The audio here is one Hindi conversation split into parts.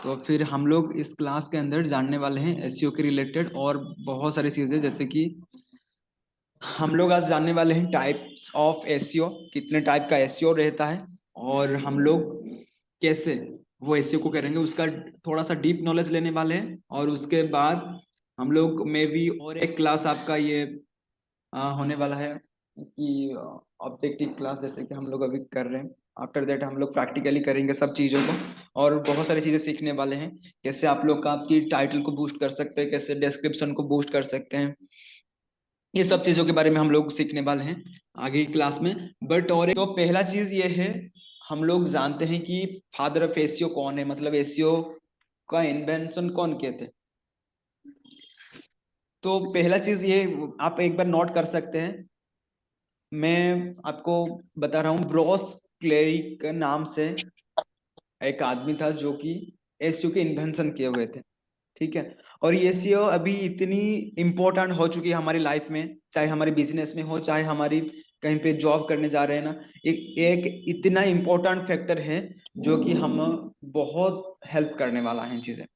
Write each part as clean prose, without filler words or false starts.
तो फिर हम लोग इस क्लास के अंदर जानने वाले हैं एसईओ के रिलेटेड और बहुत सारी चीजें, जैसे कि हम लोग आज जानने वाले हैं टाइप्स ऑफ एसईओ, कितने टाइप का एसईओ रहता है और हम लोग कैसे वो एसईओ को करेंगे, उसका थोड़ा सा डीप नॉलेज लेने वाले हैं। और उसके बाद हम लोग में भी और एक क्लास आपका ये होने वाला है कि ऑब्जेक्टिव क्लास, जैसे कि हम लोग अभी कर रहे हैं। आफ्टर दैट हम लोग प्रैक्टिकली करेंगे सब चीज़ों को और बहुत सारी चीज़ें सीखने वाले हैं। कैसे आप लोग का आपकी टाइटल को बूस्ट कर सकते हैं, कैसे डिस्क्रिप्शन को बूस्ट कर सकते हैं, ये सब चीज़ों के बारे में हम लोग सीखने वाले हैं आगे की क्लास में। बट और तो पहला चीज़ ये है, हम लोग जानते हैं कि फादर ऑफ एसईओ कौन है, मतलब एसईओ का इन्वेंशन कौन किए थे। तो पहला चीज़ ये आप एक बार नोट कर सकते हैं, मैं आपको बता रहा हूँ। ब्रॉस क्लेरी के नाम से एक आदमी था जो कि एसईओ के इन्वेंशन किए हुए थे, ठीक है। और ये एसईओ अभी इतनी इम्पोर्टेंट हो चुकी है हमारी लाइफ में, चाहे हमारे बिजनेस में हो, चाहे हमारी कहीं पे जॉब करने जा रहे हैं ना, एक इतना इम्पोर्टेंट फैक्टर है जो कि हम बहुत हेल्प करने वाला है इन चीज़ें।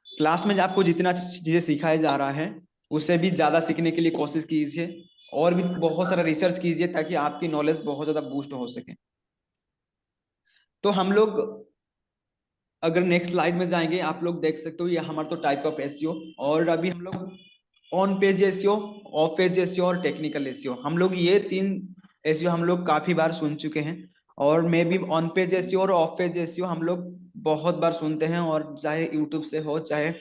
क्लास में आपको जितना चीज़ें सिखाया जा रहा है उससे भी ज़्यादा सीखने के लिए कोशिश कीजिए और भी बहुत सारा रिसर्च कीजिए ताकि आपकी नॉलेज बहुत ज़्यादा बूस्ट हो सके। तो हम लोग अगर नेक्स्ट स्लाइड में जाएंगे, आप लोग देख सकते हो ये हमारा तो टाइप ऑफ एसईओ। और अभी हम लोग on page SEO, of page SEO और टेक्निकल एसईओ, हम लोग ये तीन एसईओ हम लोग काफी बार सुन चुके हैं। और मे भी ऑन पेज एसईओ और ऑफ पेज एसईओ हम लोग बहुत बार सुनते हैं, और चाहे यूट्यूब से हो, चाहे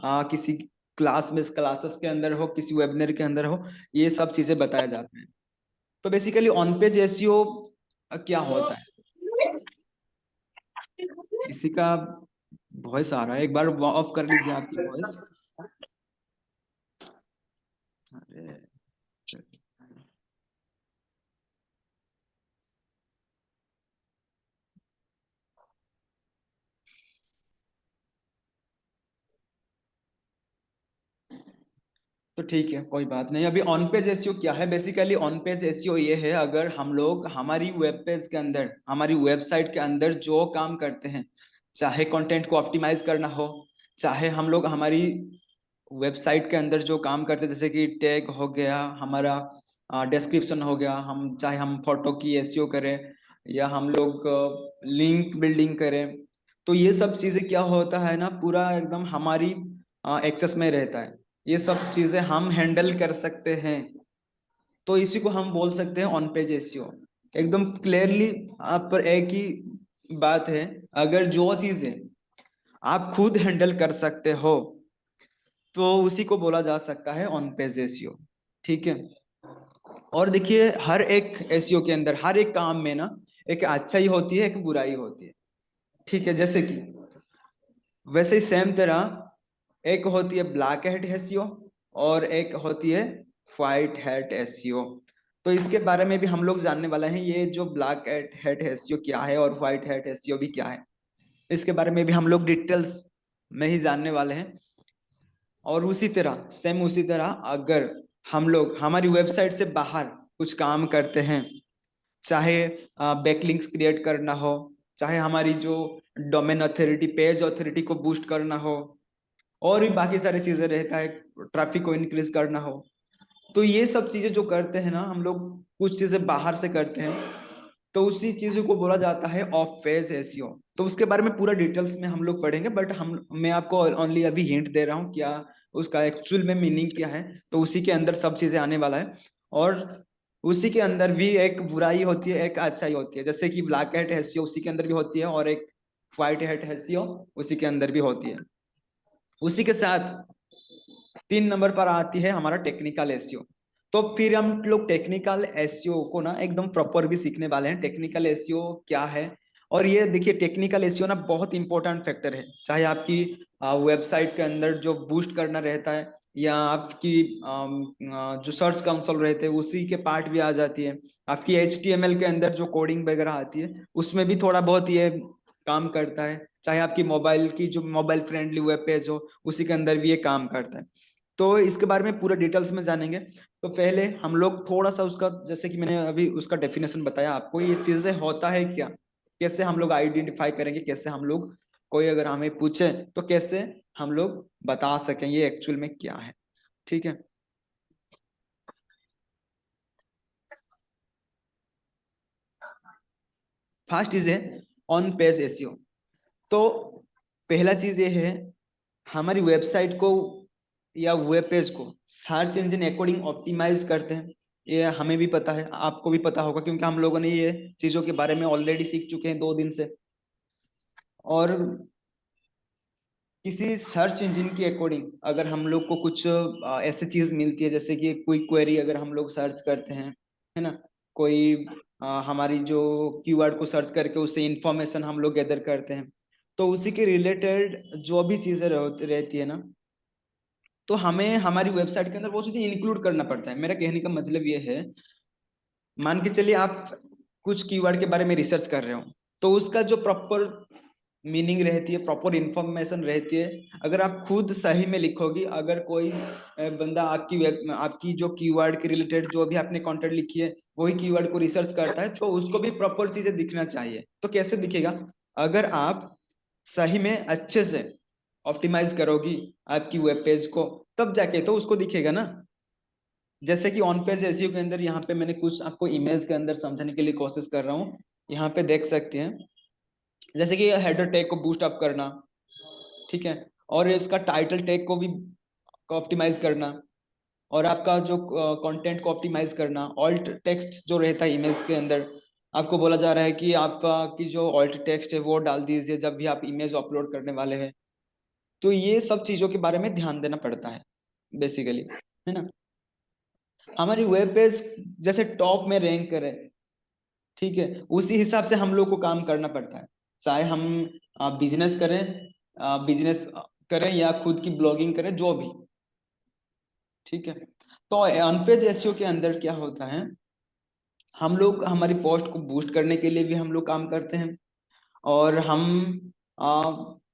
किसी क्लासेस के अंदर हो, किसी वेबिनार के अंदर हो, ये सब चीजें बताया जाता है। तो बेसिकली ऑन पेज एसईओ क्या होता है, किसी का वॉइस आ रहा है, एक बार ऑफ कर लीजिए आपकी वॉइस। अरे तो ठीक है, कोई बात नहीं। अभी ऑन पेज एसईओ क्या है, बेसिकली ऑन पेज एसईओ ये है, अगर हम लोग हमारी वेब पेज के अंदर, हमारी वेबसाइट के अंदर जो काम करते हैं, चाहे कंटेंट को ऑप्टिमाइज करना हो, चाहे हम लोग हमारी वेबसाइट के अंदर जो काम करते हैं, जैसे कि टैग हो गया, हमारा डिस्क्रिप्शन हो गया, हम चाहे हम फोटो की एसईओ करें या हम लोग लिंक बिल्डिंग करें, तो ये सब चीजें क्या होता है ना, पूरा एकदम हमारी एक्सेस में रहता है। ये सब चीजें हम हैंडल कर सकते हैं, तो इसी को हम बोल सकते हैं ऑन पेज एसईओ। एकदम क्लियरली आप पर एक ही बात है, अगर जो चीजें आप खुद हैंडल कर सकते हो तो उसी को बोला जा सकता है ऑन पेज एसईओ, ठीक है। और देखिए हर एक एसईओ के अंदर, हर एक काम में ना, एक अच्छाई होती है, एक बुराई होती है, ठीक है। जैसे कि वैसे ही सेम तरह एक होती है ब्लैक हैट एसईओ और एक होती है व्हाइट हैट एसईओ। तो इसके बारे में भी हम लोग जानने वाले हैं, ये जो ब्लैक हैट एसईओ क्या है और व्हाइट हैट एसईओ भी क्या है, इसके बारे में भी हम लोग डिटेल्स में ही जानने वाले हैं। और उसी तरह, सेम उसी तरह, अगर हम लोग हमारी वेबसाइट से बाहर कुछ काम करते हैं, चाहे बैकलिंक्स क्रिएट करना हो, चाहे हमारी जो डोमेन अथॉरिटी, पेज अथॉरिटी को बूस्ट करना हो, और भी बाकी सारी चीजें रहता है, ट्रैफिक को इंक्रीज करना हो, तो ये सब चीजें जो करते हैं ना हम लोग, कुछ चीजें बाहर से करते हैं, तो उसी चीजों को बोला जाता है ऑफ पेज एसईओ। तो उसके बारे में पूरा डिटेल्स में हम लोग पढ़ेंगे, बट हम मैं आपको ओनली अभी हिंट दे रहा हूँ क्या उसका एक्चुअल में मीनिंग क्या है, तो उसी के अंदर सब चीजें आने वाला है। और उसी के अंदर भी एक बुराई होती है, एक अच्छाई होती है, जैसे कि ब्लैक हैट एसईओ उसी के अंदर भी होती है, और एक व्हाइट हैट एसईओ उसी के अंदर भी होती है। उसी के साथ 3 नंबर पर आती है हमारा टेक्निकल एसईओ। तो फिर हम लोग टेक्निकल एसईओ को ना एकदम प्रॉपर भी सीखने वाले हैं, टेक्निकल एसईओ क्या है। और ये देखिए टेक्निकल एसईओ ना बहुत इंपॉर्टेंट फैक्टर है, चाहे आपकी वेबसाइट के अंदर जो बूस्ट करना रहता है, या आपकी जो सर्च कंसोल रहते हैं उसी के पार्ट भी आ जाती है, आपकी HTML के अंदर जो कोडिंग वगैरह आती है उसमें भी थोड़ा बहुत ये काम करता है, चाहे आपकी मोबाइल की जो मोबाइल फ्रेंडली वेब पेज हो उसी के अंदर भी ये काम करता है। तो इसके बारे में पूरा डिटेल्स में जानेंगे। तो पहले हम लोग थोड़ा सा उसका, जैसे कि मैंने अभी उसका डेफिनेशन बताया आपको, ये चीजें होता है क्या, कैसे हम लोग आइडेंटिफाई करेंगे, कैसे हम लोग कोई अगर हमें पूछे तो कैसे हम लोग बता सकें ये एक्चुअल में क्या है। ठीक है। फर्स्ट चीज है ऑन पेज एसईओ। तो पहला चीज ये है, हमारी वेबसाइट को या वेब पेज को सर्च इंजन अकॉर्डिंग ऑप्टिमाइज करते हैं। ये हमें भी पता है, आपको भी पता होगा, क्योंकि हम लोगों ने ये चीजों के बारे में ऑलरेडी सीख चुके हैं 2 दिन से। और किसी सर्च इंजन के अकॉर्डिंग अगर हम लोग को कुछ ऐसी चीज मिलती है, जैसे कि कोई क्वेरी अगर हम लोग सर्च करते हैं, है ना, कोई हमारी जो कीवर्ड को सर्च करके उससे इंफॉर्मेशन हम लोग गैदर करते हैं, तो उसी के रिलेटेड जो भी चीजें रहती है ना, तो हमें हमारी वेबसाइट के अंदर वो चीजें इंक्लूड करना पड़ता है। मेरा कहने का मतलब ये है, मान के चलिए आप कुछ कीवर्ड के बारे में रिसर्च कर रहे हो, तो उसका जो प्रॉपर मीनिंग रहती है, प्रॉपर इंफॉर्मेशन रहती है, अगर आप खुद सही में लिखोगी, अगर कोई बंदा आपकी जो कीवर्ड के रिलेटेड जो भी आपने कंटेंट लिखी है वही कीवर्ड को रिसर्च करता है, तो उसको भी प्रॉपर चीजें दिखना चाहिए। तो कैसे दिखेगा? अगर आप सही में अच्छे से ऑप्टिमाइज करोगी आपकी वेब पेज को, तब जाके तो उसको दिखेगा ना। जैसे कि ऑन पेज एसईओ के अंदर यहाँ पे मैंने कुछ आपको इमेज के अंदर समझाने के लिए कोशिश कर रहा हूँ। यहाँ पे देख सकते हैं, जैसे कि हेडर टैग को बूस्ट अप करना, ठीक है, और इसका टाइटल टैग को भी ऑप्टिमाइज करना, और आपका जो कंटेंट को ऑप्टिमाइज करना, ऑल्ट टेक्स्ट जो रहता है इमेज के अंदर, आपको बोला जा रहा है कि आपकी जो ऑल्ट टेक्स्ट है वो डाल दीजिए जब भी आप इमेज अपलोड करने वाले हैं। तो ये सब चीजों के बारे में ध्यान देना पड़ता है बेसिकली, है ना। हमारी वेब पेज जैसे टॉप में रैंक करे, ठीक है, उसी हिसाब से हम लोग को काम करना पड़ता है। चाहे हम बिजनेस करें, बिजनेस करें या खुद की ब्लॉगिंग करें, जो भी, ठीक है। तो अनपेज एसईओ के अंदर क्या होता है, हम लोग हमारी पोस्ट को बूस्ट करने के लिए भी हम लोग काम करते हैं। और हम आ,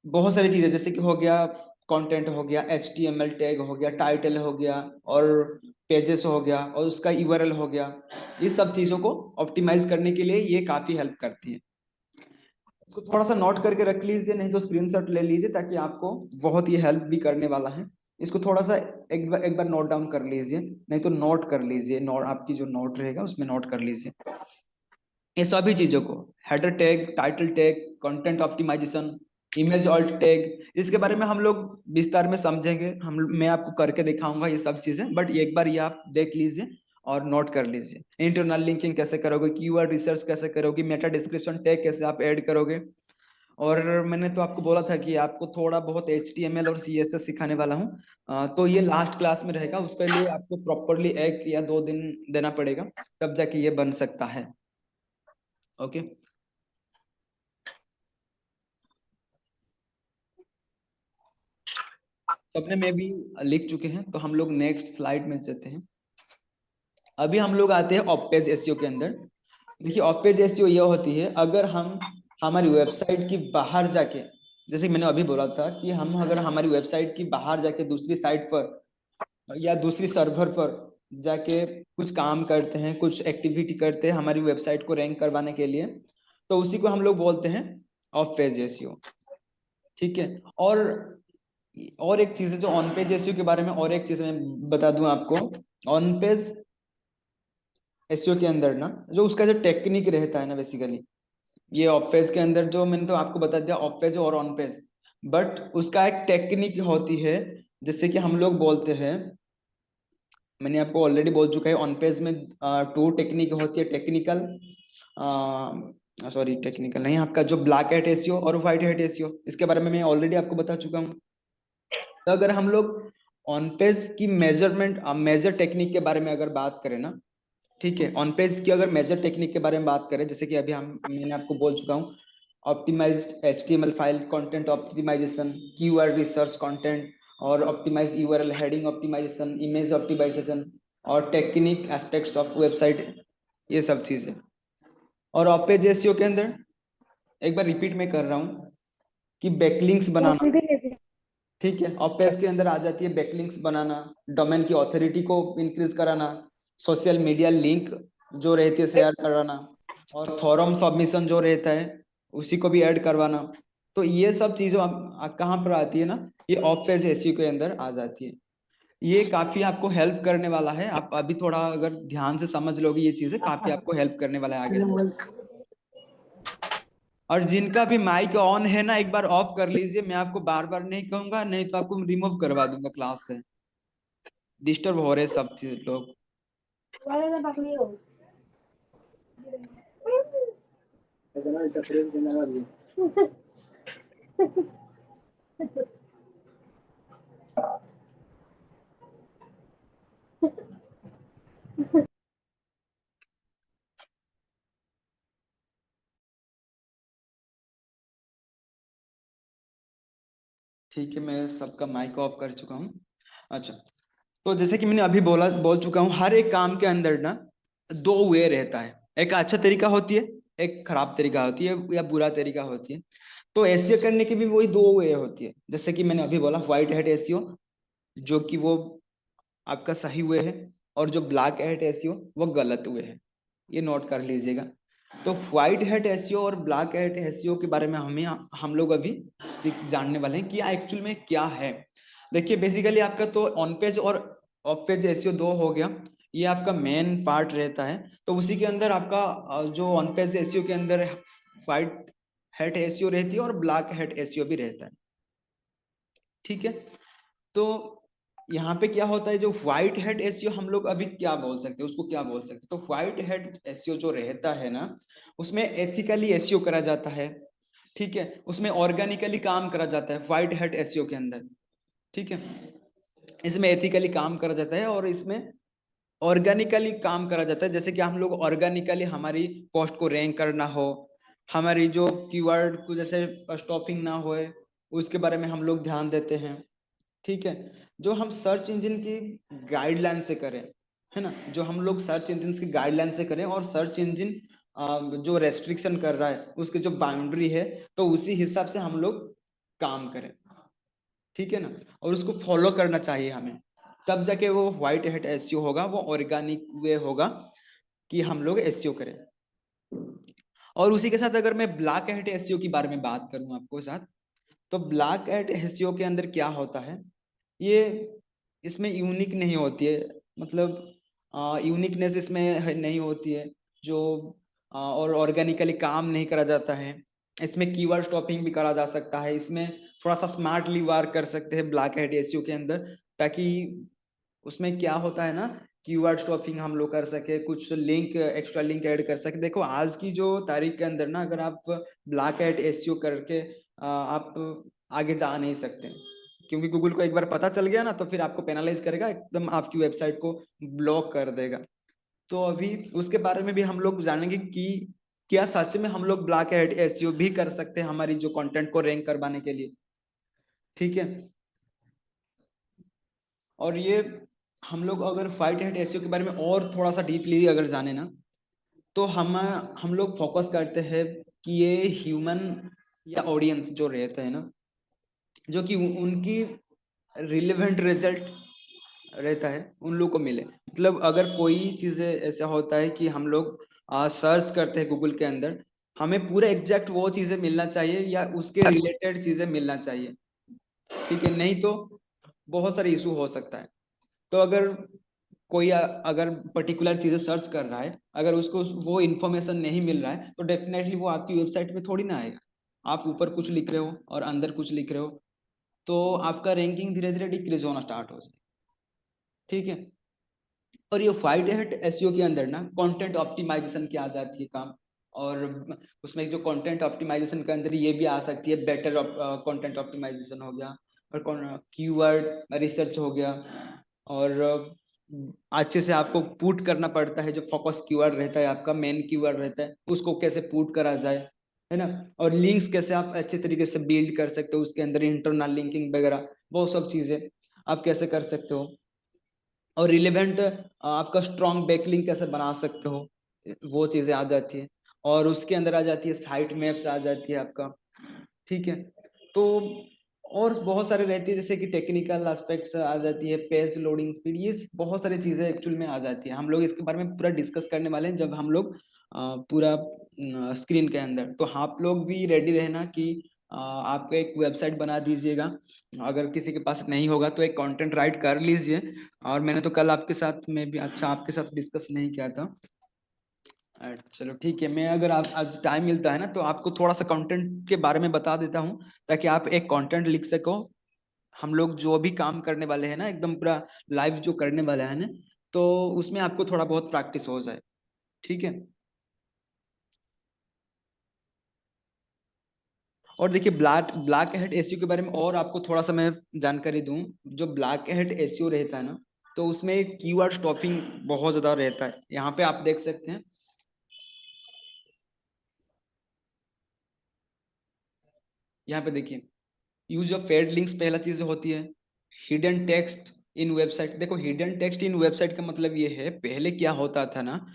बहुत सारी चीजें, जैसे कि हो गया कंटेंट, हो गया HTML टैग, हो गया टाइटल, हो गया और पेजेस हो गया और उसका यूआरएल हो गया, इस सब चीजों को ऑप्टिमाइज करने के लिए ये काफी हेल्प करती है। इसको थोड़ा सा नोट करके रख लीजिए, नहीं तो स्क्रीनशॉट ले लीजिए, ताकि आपको बहुत ही हेल्प भी करने वाला है। इसको थोड़ा सा एक बार नोट डाउन कर लीजिए, नहीं तो नोट कर लीजिए, नोट आपकी जो नोट रहेगा उसमें नोट कर लीजिए ये सभी चीजों को। Header tag, title tag, content optimisation, image alt tag, इसके बारे में हम लोग विस्तार में समझेंगे। मैं आपको करके दिखाऊंगा ये सब चीजें, बट एक बार ये आप देख लीजिए और नोट कर लीजिए। इंटरनल लिंकिंग कैसे करोगे, कीवर्ड रिसर्च कैसे करोगे, मेटा डिस्क्रिप्शन टैग कैसे आप ऐड करोगे। और मैंने तो आपको बोला था कि आपको थोड़ा बहुत HTML और CSS सिखाने वाला हूँ, तो ये लास्ट क्लास में रहेगा, उसके लिए आपको प्रॉपरली 1 या 2 दिन देना पड़ेगा, तब जाके ये बन सकता है। ओके। सबने में भी लिख चुके हैं, तो हम लोग नेक्स्ट स्लाइड में चलते हैं। अभी हम लोग आते हैं ऑफ पेज एसईओ के अंदर। देखिए, ऑफ पेज एसईओ ये होती है, अगर हम हमारी वेबसाइट की बाहर जाके, जैसे मैंने अभी बोला था कि हम अगर हमारी वेबसाइट की बाहर जाके दूसरी साइट पर या दूसरी सर्वर पर जाके कुछ काम करते हैं, कुछ एक्टिविटी करते हैं हमारी वेबसाइट को रैंक करवाने के लिए, तो उसी को हम लोग बोलते हैं ऑफ पेज एसईओ। ठीक है। और एक चीज है जो ऑन पेज एसईओ के बारे में, और एक चीज मैं बता दूं आपको। ऑन पेज एसईओ के अंदर ना, जो उसका जो टेक्निक रहता है ना, बेसिकली ये ऑफ पेज के अंदर जो मैंने तो आपको बता दिया, ऑफ पेज और ऑन पेज, बट उसका एक टेक्निक होती है, जैसे कि हम लोग बोलते हैं, मैंने आपको ऑलरेडी बोल चुका है, ऑन पेज में 2 टेक्निक होती है, टेक्निकल, सॉरी टेक्निकल नहीं, आपका जो ब्लैक हैट एसईओ और व्हाइट हैट एसईओ, इसके बारे में मैं ऑलरेडी आपको बता चुका हूँ। तो अगर हम लोग ऑन पेज की मेजरमेंट मेजर टेक्निक के बारे में अगर बात करें ना, ठीक है, ऑन पेज की अगर मेजर टेक्निक के बारे में बात करें, जैसे कि अभी मैंने आपको बोल चुका हूँ, optimized HTML file, content optimization, keyword research content, और optimize URL, heading optimization, image optimization, और टेक्निक एस्पेक्ट्स ऑफ वेबसाइट, ये सब चीजें। और ऑफ पेज एसईओ के अंदर एक बार रिपीट में कर रहा हूँ कि बैकलिंक्स बनाना, ठीक है, और पेज के अंदर आ जाती है बैकलिंक्स बनाना, डोमेन की ऑथोरिटी को इंक्रीज कराना, सोशल मीडिया लिंक जो रहती है शेयर कराना, और फॉरम सबमिशन जो रहता है उसी को भी ऐड करवाना, तो ये सब चीजों कहाँ पर आती है ना, ये ऑफ पेज एसईओ के अंदर आ जाती है। ये काफी आपको हेल्प करने वाला है, आप अभी थोड़ा अगर ध्यान से समझ लोगे ये चीजें, काफी आपको हेल्प करने वाला है आगे से। और जिनका भी माइक ऑन है ना, एक बार ऑफ कर लीजिए, मैं आपको बार बार नहीं कहूंगा, नहीं तो आपको रिमूव करवा दूंगा क्लास से, डिस्टर्ब हो रहे सब चीज लोग। ठीक है, मैं सबका माइक ऑफ कर चुका हूँ। अच्छा, तो जैसे कि मैंने अभी बोल चुका हूँ, हर एक काम के अंदर ना दो वे रहता है, एक अच्छा तरीका होती है, एक खराब तरीका होती है या बुरा तरीका होती है। तो एसईओ करने की भी वही दो वे होती है, जैसे कि मैंने अभी बोला व्हाइट हैट एसईओ, जो कि वो आपका सही वे है, और जो ब्लैक हैट एसईओ वो गलत वे है, ये नोट कर लीजिएगा। तो व्हाइट हैट एसईओ और ब्लैक हैट एसईओ के बारे में हम लोग अभी सीख जानने वाले हैं कि एक्चुअल में क्या है। देखिए बेसिकली आपका तो ऑन पेज और ऑफ पेज एसईओ दो हो गया, ये आपका मेन पार्ट रहता है। तो उसी के अंदर आपका जो ऑन पेज एसईओ के अंदर व्हाइट हैट एसईओ रहती है और ब्लैक हैट एसईओ भी रहता है, ठीक है। तो यहाँ पे क्या होता है, जो व्हाइट हेड एसईओ हम लोग अभी क्या बोल सकते हैं, उसको क्या बोल सकते हैं, तो व्हाइट हेड एसईओ जो रहता है ना, उसमें एथिकली एसईओ करा जाता है, ठीक है, उसमें ऑर्गेनिकली काम करा जाता है व्हाइट हेड एसईओ के अंदर, ठीक है। इसमें एथिकली काम करा जाता है और इसमें ऑर्गेनिकली काम करा जाता है, जैसे कि हम लोग ऑर्गेनिकली हमारी पोस्ट को रैंक करना हो, हमारी जो कीवर्ड को जैसे स्टॉपिंग ना होए, उसके बारे में हम लोग ध्यान देते हैं, ठीक है। जो हम सर्च इंजन की गाइडलाइन से करें, है ना, जो हम लोग सर्च इंजन की गाइडलाइन से करें और सर्च इंजन जो रेस्ट्रिक्शन कर रहा है उसकी जो बाउंड्री है, तो उसी हिसाब से हम लोग काम करें, ठीक है ना, और उसको फॉलो करना चाहिए हमें, तब जाके वो व्हाइट हेट एसईओ होगा, वो ऑर्गेनिक वे होगा कि हम लोग एसईओ करें। और उसी के साथ अगर मैं ब्लैक हेट एसईओ की बारे में बात करूं आपको साथ, तो ब्लैक हेट एसईओ के अंदर क्या होता है, ये इसमें यूनिक नहीं होती है, मतलब यूनिकनेस इसमें नहीं होती है, जो और ऑर्गेनिकली काम नहीं करा जाता है। इसमें कीवर्ड स्टॉपिंग भी करा जा सकता है, इसमें थोड़ा सा स्मार्टली वर्क कर सकते हैं ब्लैक हैट एसईओ के अंदर, ताकि उसमें क्या होता है ना, कीवर्ड स्टॉपिंग हम लोग कर सके, कुछ लिंक एक्स्ट्रा लिंक ऐड कर सके। देखो आज की जो तारीख के अंदर ना, अगर आप ब्लैक हैट एसईओ करके आप आगे जा नहीं सकते, क्योंकि गूगल को एक बार पता चल गया ना, तो फिर आपको पेनालाइज करेगा, एकदम आपकी वेबसाइट को ब्लॉक कर देगा। तो अभी उसके बारे में भी हम लोग जानेंगे कि क्या सच में हम लोग ब्लैक हैट एसईओ भी कर सकते हैं हमारी जो कंटेंट को रैंक करवाने के लिए, ठीक है। और ये हम लोग अगर व्हाइट हैट एसईओ के बारे में और थोड़ा सा डीपली अगर जाने ना, तो हम लोग फोकस करते हैं कि ये ह्यूमन या ऑडियंस जो रहते हैं ना, जो कि उनकी रिलेवेंट रिजल्ट रहता है उन लोग को मिले। मतलब अगर कोई चीजें ऐसा होता है कि हम लोग सर्च करते हैं गूगल के अंदर, हमें पूरा एग्जैक्ट वो चीजें मिलना चाहिए या उसके रिलेटेड चीजें मिलना चाहिए, ठीक है, नहीं तो बहुत सारे इशू हो सकता है। तो अगर कोई अगर पर्टिकुलर चीजें सर्च कर रहा है, अगर उसको वो इन्फॉर्मेशन नहीं मिल रहा है, तो डेफिनेटली वो आपकी वेबसाइट में थोड़ी ना आएगा। आप ऊपर कुछ लिख रहे हो और अंदर कुछ लिख रहे हो, तो आपका रैंकिंग धीरे धीरे डिक्रीज होना स्टार्ट हो जाए, ठीक है। और ये व्हाइट हैट एसईओ के अंदर ना कंटेंट ऑप्टिमाइजेशन की आ जाती है काम, और उसमें जो कंटेंट ऑप्टिमाइजेशन के अंदर ये भी आ सकती है, बेटर कंटेंट ऑप्टिमाइजेशन हो गया, और कीवर्ड रिसर्च हो गया, और अच्छे से आपको पुट करना पड़ता है, जो फोकस कीवर्ड रहता है आपका मेन कीवर्ड रहता है, उसको कैसे पुट करा जाए, है ना, और लिंक्स कैसे आप अच्छे तरीके से बिल्ड कर सकते हो, उसके अंदर इंटरनल लिंकिंग वगैरह वो सब चीजें आप कैसे कर सकते हो, और रिलेवेंट आपका स्ट्रॉन्ग बैकलिंक कैसे बना सकते हो, वो चीजें आ जाती है। और उसके अंदर आ जाती है साइट मैप्स आ जाती है आपका, ठीक है। तो और बहुत सारे रहती है, जैसे कि टेक्निकल एस्पेक्ट्स आ जाती है, पेज लोडिंग स्पीड, ये बहुत सारी चीजें एक्चुअल में आ जाती है। हम लोग इसके बारे में पूरा डिस्कस करने वाले हैं जब हम लोग पूरा स्क्रीन के अंदर, तो आप लोग भी रेडी रहना कि आप एक वेबसाइट बना दीजिएगा। अगर किसी के पास नहीं होगा तो एक कंटेंट राइट कर लीजिए। और मैंने तो कल आपके साथ में भी अच्छा आपके साथ डिस्कस नहीं किया था। चलो ठीक है, मैं अगर आप आज टाइम मिलता है ना तो आपको थोड़ा सा कंटेंट के बारे में बता देता हूँ, ताकि आप एक कंटेंट लिख सको। हम लोग जो भी काम करने वाले हैं ना, एकदम पूरा लाइव जो करने वाले हैं ना, तो उसमें आपको थोड़ा बहुत प्रैक्टिस हो जाए। ठीक है। और देखिए, ब्लैक ब्लैक हेड एसईओ के बारे में और आपको थोड़ा सा मैं जानकारी दूं। जो ब्लैक हेड एसईओ रहता है ना, तो उसमें कीवर्ड स्टॉपिंग बहुत ज्यादा रहता है। यहाँ पे आप देख सकते हैं, यहाँ पे देखिए, यूज ऑफ पेड लिंक्स पहला चीज होती है। हिडन टेक्स्ट इन वेबसाइट, देखो हिडन टेक्स्ट इन वेबसाइट का मतलब ये है, पहले क्या होता था ना,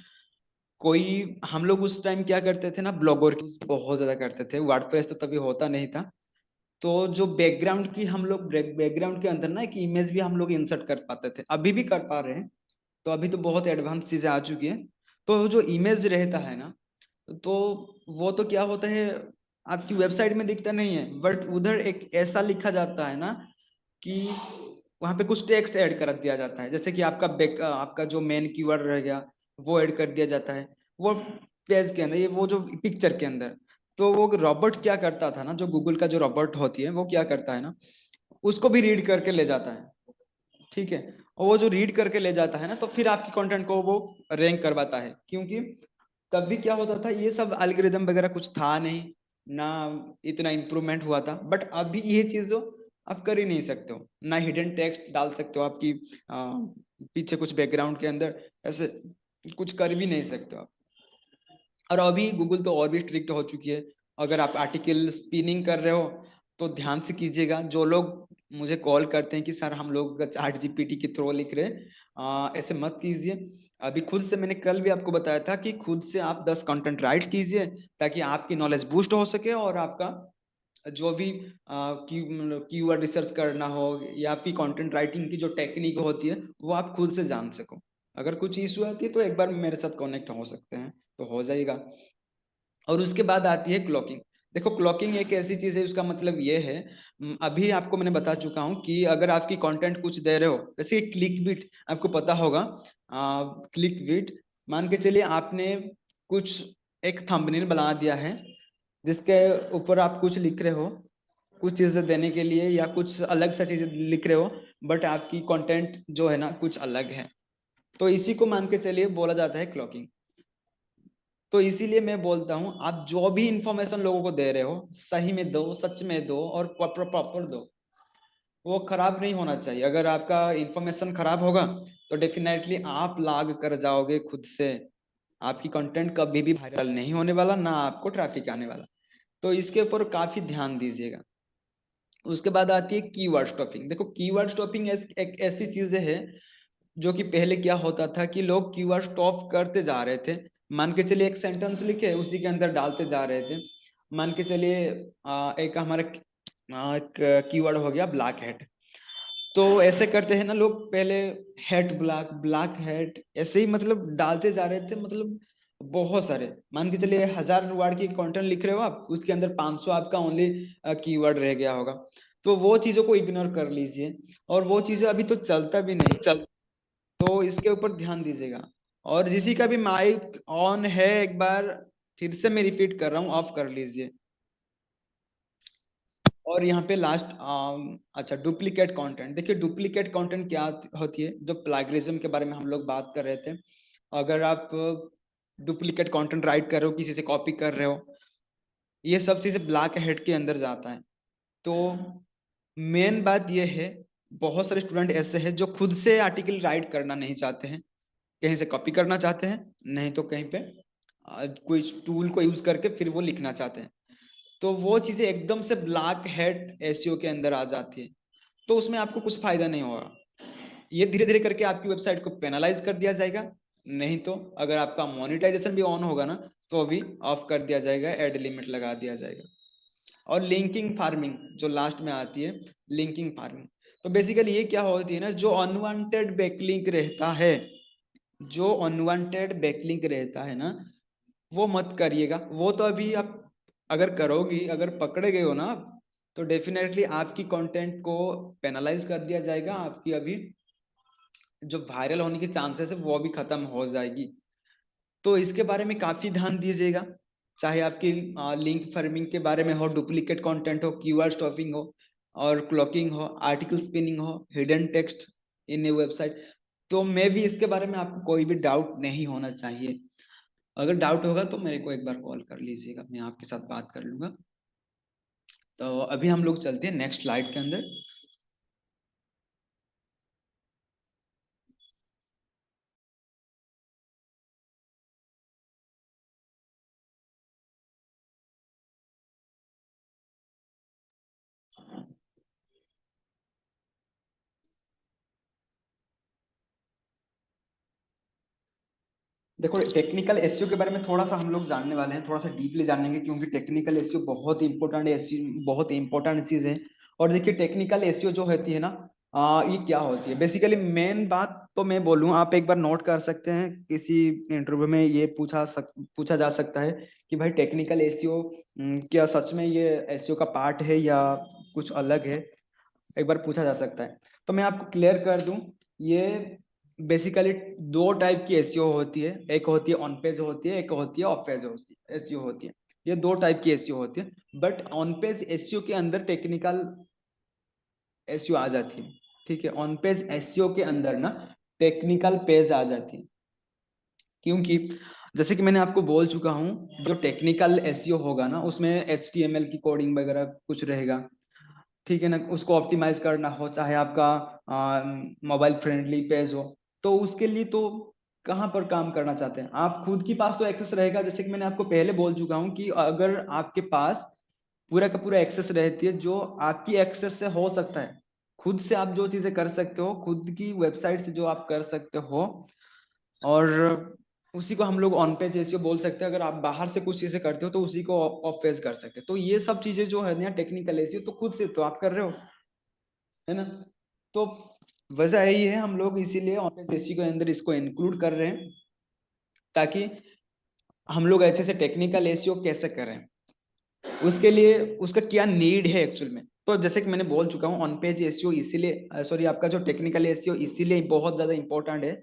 कोई हम लोग उस टाइम क्या करते थे ना, ब्लॉगर बहुत ज्यादा करते थे, वर्डप्रेस तो तभी होता नहीं था। तो जो बैकग्राउंड की हम लोग बैकग्राउंड के अंदर ना एक इमेज भी हम लोग इंसर्ट कर पाते थे, अभी भी कर पा रहे हैं। तो अभी तो बहुत एडवांस चीजें आ चुकी है। तो जो इमेज रहता है ना, तो वो तो क्या होता है, आपकी वेबसाइट में दिखता नहीं है, बट उधर एक ऐसा लिखा जाता है ना कि वहां पे कुछ टेक्स्ट ऐड कर दिया जाता है। जैसे कि आपका जो मेन कीवर्ड रह गया, वो ऐड कर दिया जाता है वो पेज के अंदर, ये वो जो पिक्चर के अंदर। तो वो रॉबर्ट क्या करता था ना, जो गूगल का जो रॉबर्ट होती है, वो क्या करता है ना, उसको भी रीड करके ले जाता है। ठीक है। और वो जो रीड करके ले जाता है ना, तो फिर आपकी कंटेंट को वो रैंक करवाता है। क्योंकि तब भी क्या होता था, ये सब एल्गोरिदम वगैरह कुछ था नहीं ना, इतना इम्प्रूवमेंट हुआ था। बट अभी ये चीज जो आप कर ही नहीं सकते हो ना, हिडन टेक्स्ट डाल सकते हो आपकी पीछे कुछ बैकग्राउंड के अंदर, ऐसे कुछ कर भी नहीं सकते हो आप। और अभी गूगल तो और भी स्ट्रिक्ट हो चुकी है। अगर आप आर्टिकल स्पिनिंग कर रहे हो तो ध्यान से कीजिएगा। जो लोग मुझे कॉल करते हैं कि सर हम लोग चैट जीपीटी के थ्रू लिख रहे हैं, ऐसे मत कीजिए। अभी खुद से, मैंने कल भी आपको बताया था कि खुद से आप 10 कंटेंट राइट कीजिए, ताकि आपकी नॉलेज बूस्ट हो सके, और आपका जो भी कीवर्ड रिसर्च करना हो, या आपकी कंटेंट राइटिंग की जो टेक्निक होती है, वो आप खुद से जान सको। अगर कुछ इशू आती है तो एक बार मेरे साथ कनेक्ट हो सकते हैं, तो हो जाएगा। और उसके बाद आती है क्लॉकिंग। देखो, क्लॉकिंग एक ऐसी चीज है, उसका मतलब ये है, अभी आपको मैंने बता चुका हूँ कि अगर आपकी कंटेंट कुछ दे रहे हो, जैसे क्लिक बिट आपको पता होगा। क्लिक बिट, मान के चलिए आपने कुछ एक थंबनेल बना दिया है, जिसके ऊपर आप कुछ लिख रहे हो, कुछ चीजें देने के लिए, या कुछ अलग सा चीजें लिख रहे हो, बट आपकी कंटेंट जो है ना कुछ अलग है। तो इसी को मान के चलिए बोला जाता है क्लॉकिंग। तो इसीलिए मैं बोलता हूँ, आप जो भी इंफॉर्मेशन लोगों को दे रहे हो, सही में दो, सच में दो, और प्रॉपर प्रॉपर दो। वो खराब नहीं होना चाहिए। अगर आपका इंफॉर्मेशन खराब होगा तो डेफिनेटली आप लाग कर जाओगे खुद से। आपकी कंटेंट कभी भी वायरल नहीं होने वाला, ना आपको ट्रैफिक आने वाला। तो इसके ऊपर काफी ध्यान दीजिएगा। उसके बाद आती है कीवर्ड स्टॉपिंग। देखो, कीवर्ड स्टॉपिंग एक ऐसी चीज है, जो कि पहले क्या होता था कि लोग कीवर्ड स्टॉप करते जा रहे थे। मान के चलिए एक सेंटेंस लिखे, उसी के अंदर डालते जा रहे थे। मान के चलिए एक हमारा एक कीवर्ड हो गया ब्लैक हेड। तो ऐसे करते हैं ना लोग, पहले हेड ब्लैक, ब्लैक हेड, ऐसे ही मतलब डालते जा रहे थे। मतलब बहुत सारे, मान के चलिए 1000 वर्ड की कंटेंट लिख रहे हो आप, उसके अंदर 500 आपका ओनली कीवर्ड रह गया होगा। तो वो चीजों को इग्नोर कर लीजिए। और वो चीजें अभी तो चलता भी नहीं, तो इसके ऊपर ध्यान दीजिएगा। और किसी का भी माइक ऑन है, एक बार फिर से मैं रिपीट कर रहा हूँ, ऑफ कर लीजिए। और यहाँ पे लास्ट, अच्छा, डुप्लीकेट कंटेंट। देखिए, डुप्लीकेट कंटेंट क्या होती है, जो प्लागरिज्म के बारे में हम लोग बात कर रहे थे। अगर आप डुप्लीकेट कंटेंट राइट कर रहे हो, किसी से कॉपी कर रहे हो, ये सब चीजें ब्लैक हेड के अंदर जाता है। तो मेन बात ये है, बहुत सारे स्टूडेंट ऐसे हैं जो खुद से आर्टिकल राइट करना नहीं चाहते हैं, कहीं से कॉपी करना चाहते हैं, नहीं तो कहीं पे कोई टूल को यूज करके फिर वो लिखना चाहते हैं। तो वो चीजें एकदम से ब्लैक हेड एसईओ के अंदर आ जाती है। तो उसमें आपको कुछ फायदा नहीं होगा। ये धीरे धीरे करके आपकी वेबसाइट को पेनलाइज कर दिया जाएगा। नहीं तो अगर आपका मोनेटाइजेशन भी ऑन होगा ना, तो भी ऑफ कर दिया जाएगा, एड लिमिट लगा दिया जाएगा। और लिंकिंग फार्मिंग जो लास्ट में आती है, लिंकिंग फार्मिंग। तो बेसिकली ये क्या होती है ना, जो अनवांटेड बैकलिंक रहता है, जो अनवांटेड बैकलिंक रहता है ना, वो मत करिएगा। वो तो अभी आप अगर करोगी, अगर पकड़े गए हो ना आप, तो डेफिनेटली आपकी कंटेंट को पेनलाइज कर दिया जाएगा, आपकी अभी जो वायरल होने की चांसेस है वो भी खत्म हो जाएगी। तो इसके बारे में काफी ध्यान दीजिएगा, चाहे आपकी लिंक फार्मिंग के बारे में हो, डुप्लीकेट कंटेंट हो, कीवर्ड स्टॉपिंग हो, और क्लॉकिंग हो, आर्टिकल स्पिनिंग हो, hidden text in A website. तो मैं भी इसके बारे में आपको कोई भी डाउट नहीं होना चाहिए। अगर डाउट होगा तो मेरे को एक बार कॉल कर लीजिएगा, मैं आपके साथ बात कर लूंगा। तो अभी हम लोग चलते हैं नेक्स्ट स्लाइड के अंदर। देखो, टेक्निकल एसईओ के बारे में थोड़ा सा हम लोग जानने वाले हैं, थोड़ा सा डीपली जानेंगे, क्योंकि टेक्निकल एसईओ बहुत इंपॉर्टेंट एसईओ, बहुत इंपॉर्टेंट चीज है। और देखिए, टेक्निकल एसईओ जो होती है ना, ये क्या होती है बेसिकली, मेन बात तो मैं बोलूँ, आप एक बार नोट कर सकते हैं, किसी इंटरव्यू में ये पूछा जा सकता है कि भाई टेक्निकल एसईओ क्या सच में ये एसईओ का पार्ट है या कुछ अलग है, एक बार पूछा जा सकता है। तो मैं आपको क्लियर कर दूं, ये बेसिकली दो टाइप की एसईओ होती है, एक होती है ऑन पेज होती है, एक होती है ऑफ पेज एसईओ होती है। ये दो टाइप की एसईओ होती है, बट ऑन पेज एसईओ के अंदर टेक्निकल एसईओ आ जाती है। ठीक है, ऑन पेज एसईओ के अंदर ना टेक्निकल पेज आ जाती है, क्योंकि जैसे कि मैंने आपको बोल चुका हूँ, जो टेक्निकल एसईओ होगा ना, उसमें एचटीएमएल की कोडिंग वगैरह कुछ रहेगा। ठीक है ना, उसको ऑप्टिमाइज करना हो, चाहे आपका मोबाइल फ्रेंडली पेज हो, तो उसके लिए तो कहाँ पर काम करना चाहते हैं आप, खुद के पास तो एक्सेस रहेगा। जैसे कि मैंने आपको पहले बोल चुका हूँ कि अगर आपके पास पूरा का पूरा एक्सेस रहती है, जो आपकी एक्सेस से हो सकता है, खुद से आप जो चीजें कर सकते हो, खुद की वेबसाइट से जो आप कर सकते हो, और उसी को हम लोग ऑन पेज एसईओ बोल सकते हैं। अगर आप बाहर से कुछ चीजें करते हो तो उसी को ऑफ पेज कर सकते हैं। तो ये सब चीजें जो है ना टेक्निकल एसईओ, तो खुद से तो आप कर रहे हो, है ना। तो वजह यही है, हम लोग इसीलिए ऑन पेज एसईओ के अंदर इसको इंक्लूड कर रहे हैं, ताकि हम लोग अच्छे से टेक्निकल एसईओ कैसे करें, उसके लिए उसका क्या नीड है एक्चुअल में। तो जैसे कि मैंने बोल चुका हूँ, ऑन पेज एसईओ इसीलिए, सॉरी, आपका जो टेक्निकल एसईओ इसीलिए बहुत ज्यादा इंपॉर्टेंट है।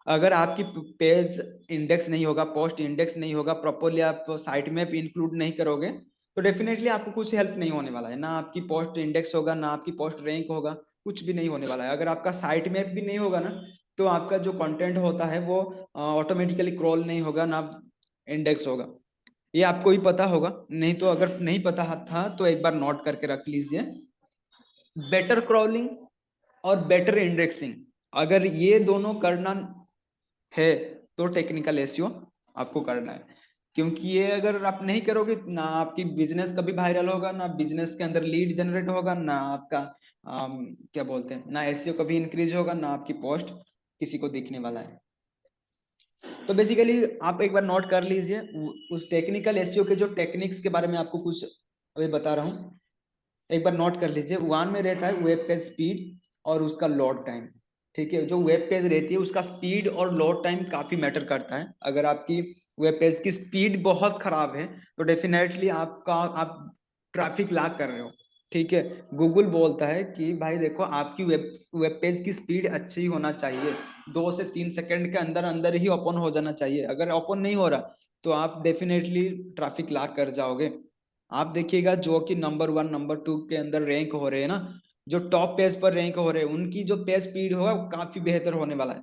अगर आपकी पेज इंडेक्स नहीं होगा, पोस्ट इंडेक्स नहीं होगा प्रॉपरली, आप साइट में इंक्लूड नहीं करोगे, तो डेफिनेटली आपको कुछ हेल्प नहीं होने वाला है, ना आपकी पोस्ट इंडेक्स होगा, ना आपकी पोस्ट रैंक होगा, कुछ भी नहीं होने वाला है। अगर आपका साइट मैप भी नहीं होगा ना, तो आपका जो कंटेंट होता है वो ऑटोमेटिकली क्रॉल नहीं होगा, ना इंडेक्स होगा। ये आपको ही पता होगा, नहीं तो अगर नहीं पता था तो एक बार नोट करके रख लीजिए। बेटर क्रॉलिंग और बेटर इंडेक्सिंग, अगर ये दोनों करना है तो टेक्निकल एसईओ आपको करना है। क्योंकि ये अगर आप नहीं करोगे ना, आपकी बिजनेस कभी वायरल होगा, ना बिजनेस के अंदर लीड जनरेट होगा, ना आपका क्या बोलते हैं, ना एसईओ कभी इंक्रीज होगा, ना आपकी पोस्ट किसी को दिखने वाला है। तो बेसिकली आप एक बार नोट कर लीजिए, उस टेक्निकल एसईओ के जो टेक्निक्स के बारे में आपको कुछ अभी बता रहा हूँ, एक बार नोट कर लीजिए। वन में रहता है वेब पेज स्पीड और उसका लोड टाइम। ठीक है, जो वेब पेज रहती है उसका स्पीड और लोड टाइम काफी मैटर करता है। अगर आपकी वेब पेज की स्पीड बहुत खराब है, तो डेफिनेटली आप ट्रैफिक लैग कर रहे हो। ठीक है, गूगल बोलता है कि भाई देखो, आपकी वेब पेज की स्पीड अच्छी होना चाहिए, 2 से 3 सेकंड के अंदर अंदर ही ओपन हो जाना चाहिए। अगर ओपन नहीं हो रहा तो आप डेफिनेटली ट्रैफिक लैग कर जाओगे। आप देखिएगा, जो कि नंबर 1 नंबर 2 के अंदर रैंक हो रहे हैं ना, जो टॉप पेज पर रैंक हो रहे हैं, उनकी जो पेज स्पीड होगा वो काफी बेहतर होने वाला है।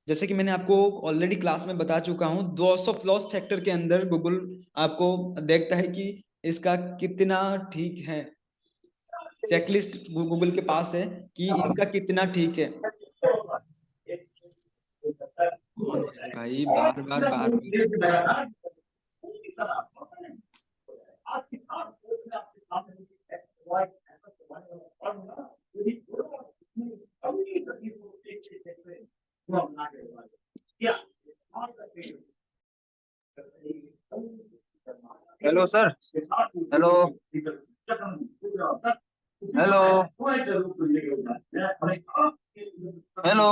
जैसे कि मैंने आपको ऑलरेडी क्लास में बता चुका हूँ, 200 फ्लॉस फैक्टर के अंदर गूगल आपको देखता है कि इसका कितना ठीक है, चेकलिस्ट गूगल के पास है कि इसका कितना ठीक है। कौन है भाई, बार बार बार बार। Hello sir. Hello. Hello. Hello.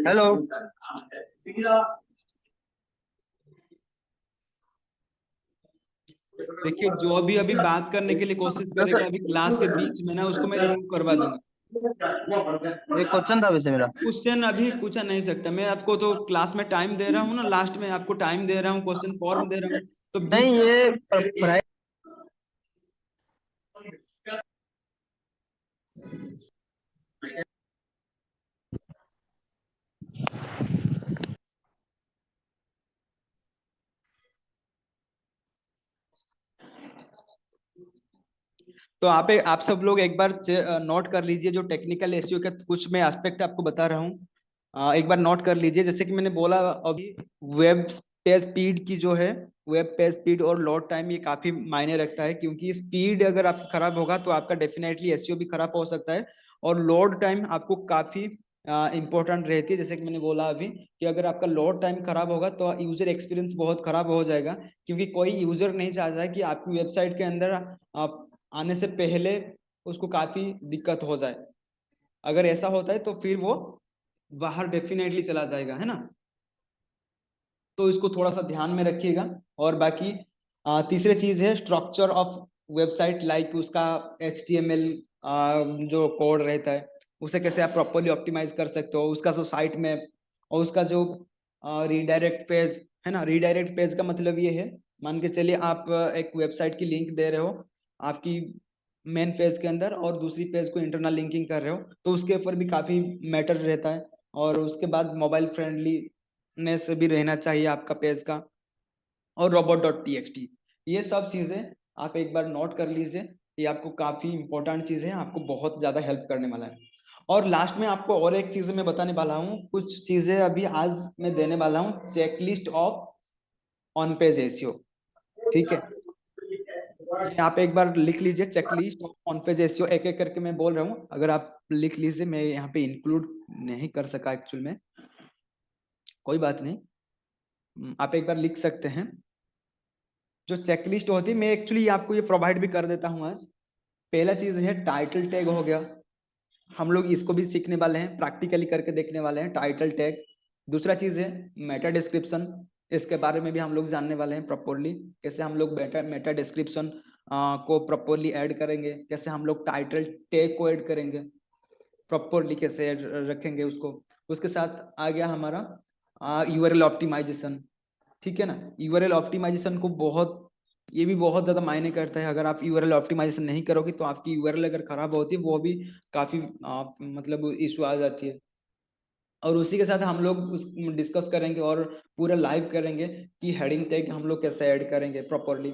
Hello. देखिए, जो भी अभी बात करने के लिए कोशिश करेगा अभी क्लास के बीच में ना, उसको मैं रिमूव करवा दूंगा। एक क्वेश्चन था वैसे मेरा। क्वेश्चन अभी पूछा नहीं सकता मैं आपको, तो क्लास में टाइम दे रहा हूँ ना, लास्ट में आपको टाइम दे रहा हूँ, क्वेश्चन फॉर्म दे रहा हूँ, तो नहीं, बीच में ये पढ़ाई। तो आप सब लोग एक बार नोट कर लीजिए, जो टेक्निकल एसईओ का कुछ मैं एस्पेक्ट आपको बता रहा हूँ। एक बार नोट कर लीजिए, जैसे कि मैंने बोला अभी, वेब पेज स्पीड की जो है, वेब पेज स्पीड और लोड टाइम ये काफी मायने रखता है, क्योंकि स्पीड अगर आपकी खराब होगा तो आपका डेफिनेटली एसईओ भी खराब हो सकता है। और लोड टाइम आपको काफी इंपॉर्टेंट रहती है, जैसे कि मैंने बोला अभी, कि अगर आपका लोड टाइम खराब होगा तो यूजर एक्सपीरियंस बहुत खराब हो जाएगा, क्योंकि कोई यूजर नहीं चाहता है कि आपकी वेबसाइट के अंदर आने से पहले उसको काफी दिक्कत हो जाए। अगर ऐसा होता है तो फिर वो बाहर डेफिनेटली चला जाएगा, है ना। तो इसको थोड़ा सा ध्यान में रखिएगा। और बाकी तीसरी चीज है स्ट्रक्चर ऑफ वेबसाइट, लाइक उसका HTML जो कोड रहता है, उसे कैसे आप प्रॉपरली ऑप्टिमाइज कर सकते हो, उसका जो साइट मैप, और उसका जो रीडायरेक्ट पेज है ना। रीडायरेक्ट पेज का मतलब ये है, मान के चलिए आप एक वेबसाइट की लिंक दे रहे हो आपकी मेन पेज के अंदर, और दूसरी पेज को इंटरनल लिंकिंग कर रहे हो, तो उसके ऊपर भी काफी मैटर रहता है। और उसके बाद मोबाइल फ्रेंडलीनेस भी रहना चाहिए आपका पेज का, और robot.txt, ये सब चीजें आप एक बार नोट कर लीजिए। ये आपको काफी इंपॉर्टेंट चीजें हैं, आपको बहुत ज्यादा हेल्प करने वाला है। और लास्ट में आपको और एक चीज मैं बताने वाला हूँ, कुछ चीजें अभी आज मैं देने वाला हूँ, checklist of on page SEO. ठीक है, ये आप एक बार लिख लीजिए, checklist of on page SEO, एक एक करके मैं बोल रहा हूँ, अगर आप लिख लीजिए, मैं यहाँ पे इंक्लूड नहीं कर सका एक्चुअल में, कोई बात नहीं, आप एक बार लिख सकते हैं। जो चेकलिस्ट होती है, मैं एक्चुअली आपको ये प्रोवाइड भी कर देता हूँ आज। पहला चीज है टाइटल टैग हो गया, हम लोग इसको भी सीखने वाले हैं, प्रैक्टिकली करके देखने वाले हैं टाइटल टैग। दूसरा चीज है मेटा डिस्क्रिप्शन, इसके बारे में भी हम लोग जानने वाले हैं प्रॉपरली, कैसे हम लोग मेटा मेटा डिस्क्रिप्शन को प्रॉपरली ऐड करेंगे, कैसे हम लोग टाइटल टैग को ऐड करेंगे, प्रॉपरली कैसे रखेंगे उसको। उसके साथ आ गया हमारा यूआरएल ऑप्टिमाइजेशन। ठीक है ना, यूआरएल ऑप्टिमाइजेशन को बहुत, ये भी बहुत ज्यादा मायने करता है। अगर आप यूआरएल ऑप्टिमाइजेशन नहीं करोगे तो आपकी यूआरएल अगर खराब होती है, वो भी काफी मतलब इशू आ जाती है। और उसी के साथ हम लोग डिस्कस करेंगे और पूरा लाइव करेंगे कि हेडिंग टैग हम लोग कैसे ऐड करेंगे प्रॉपरली,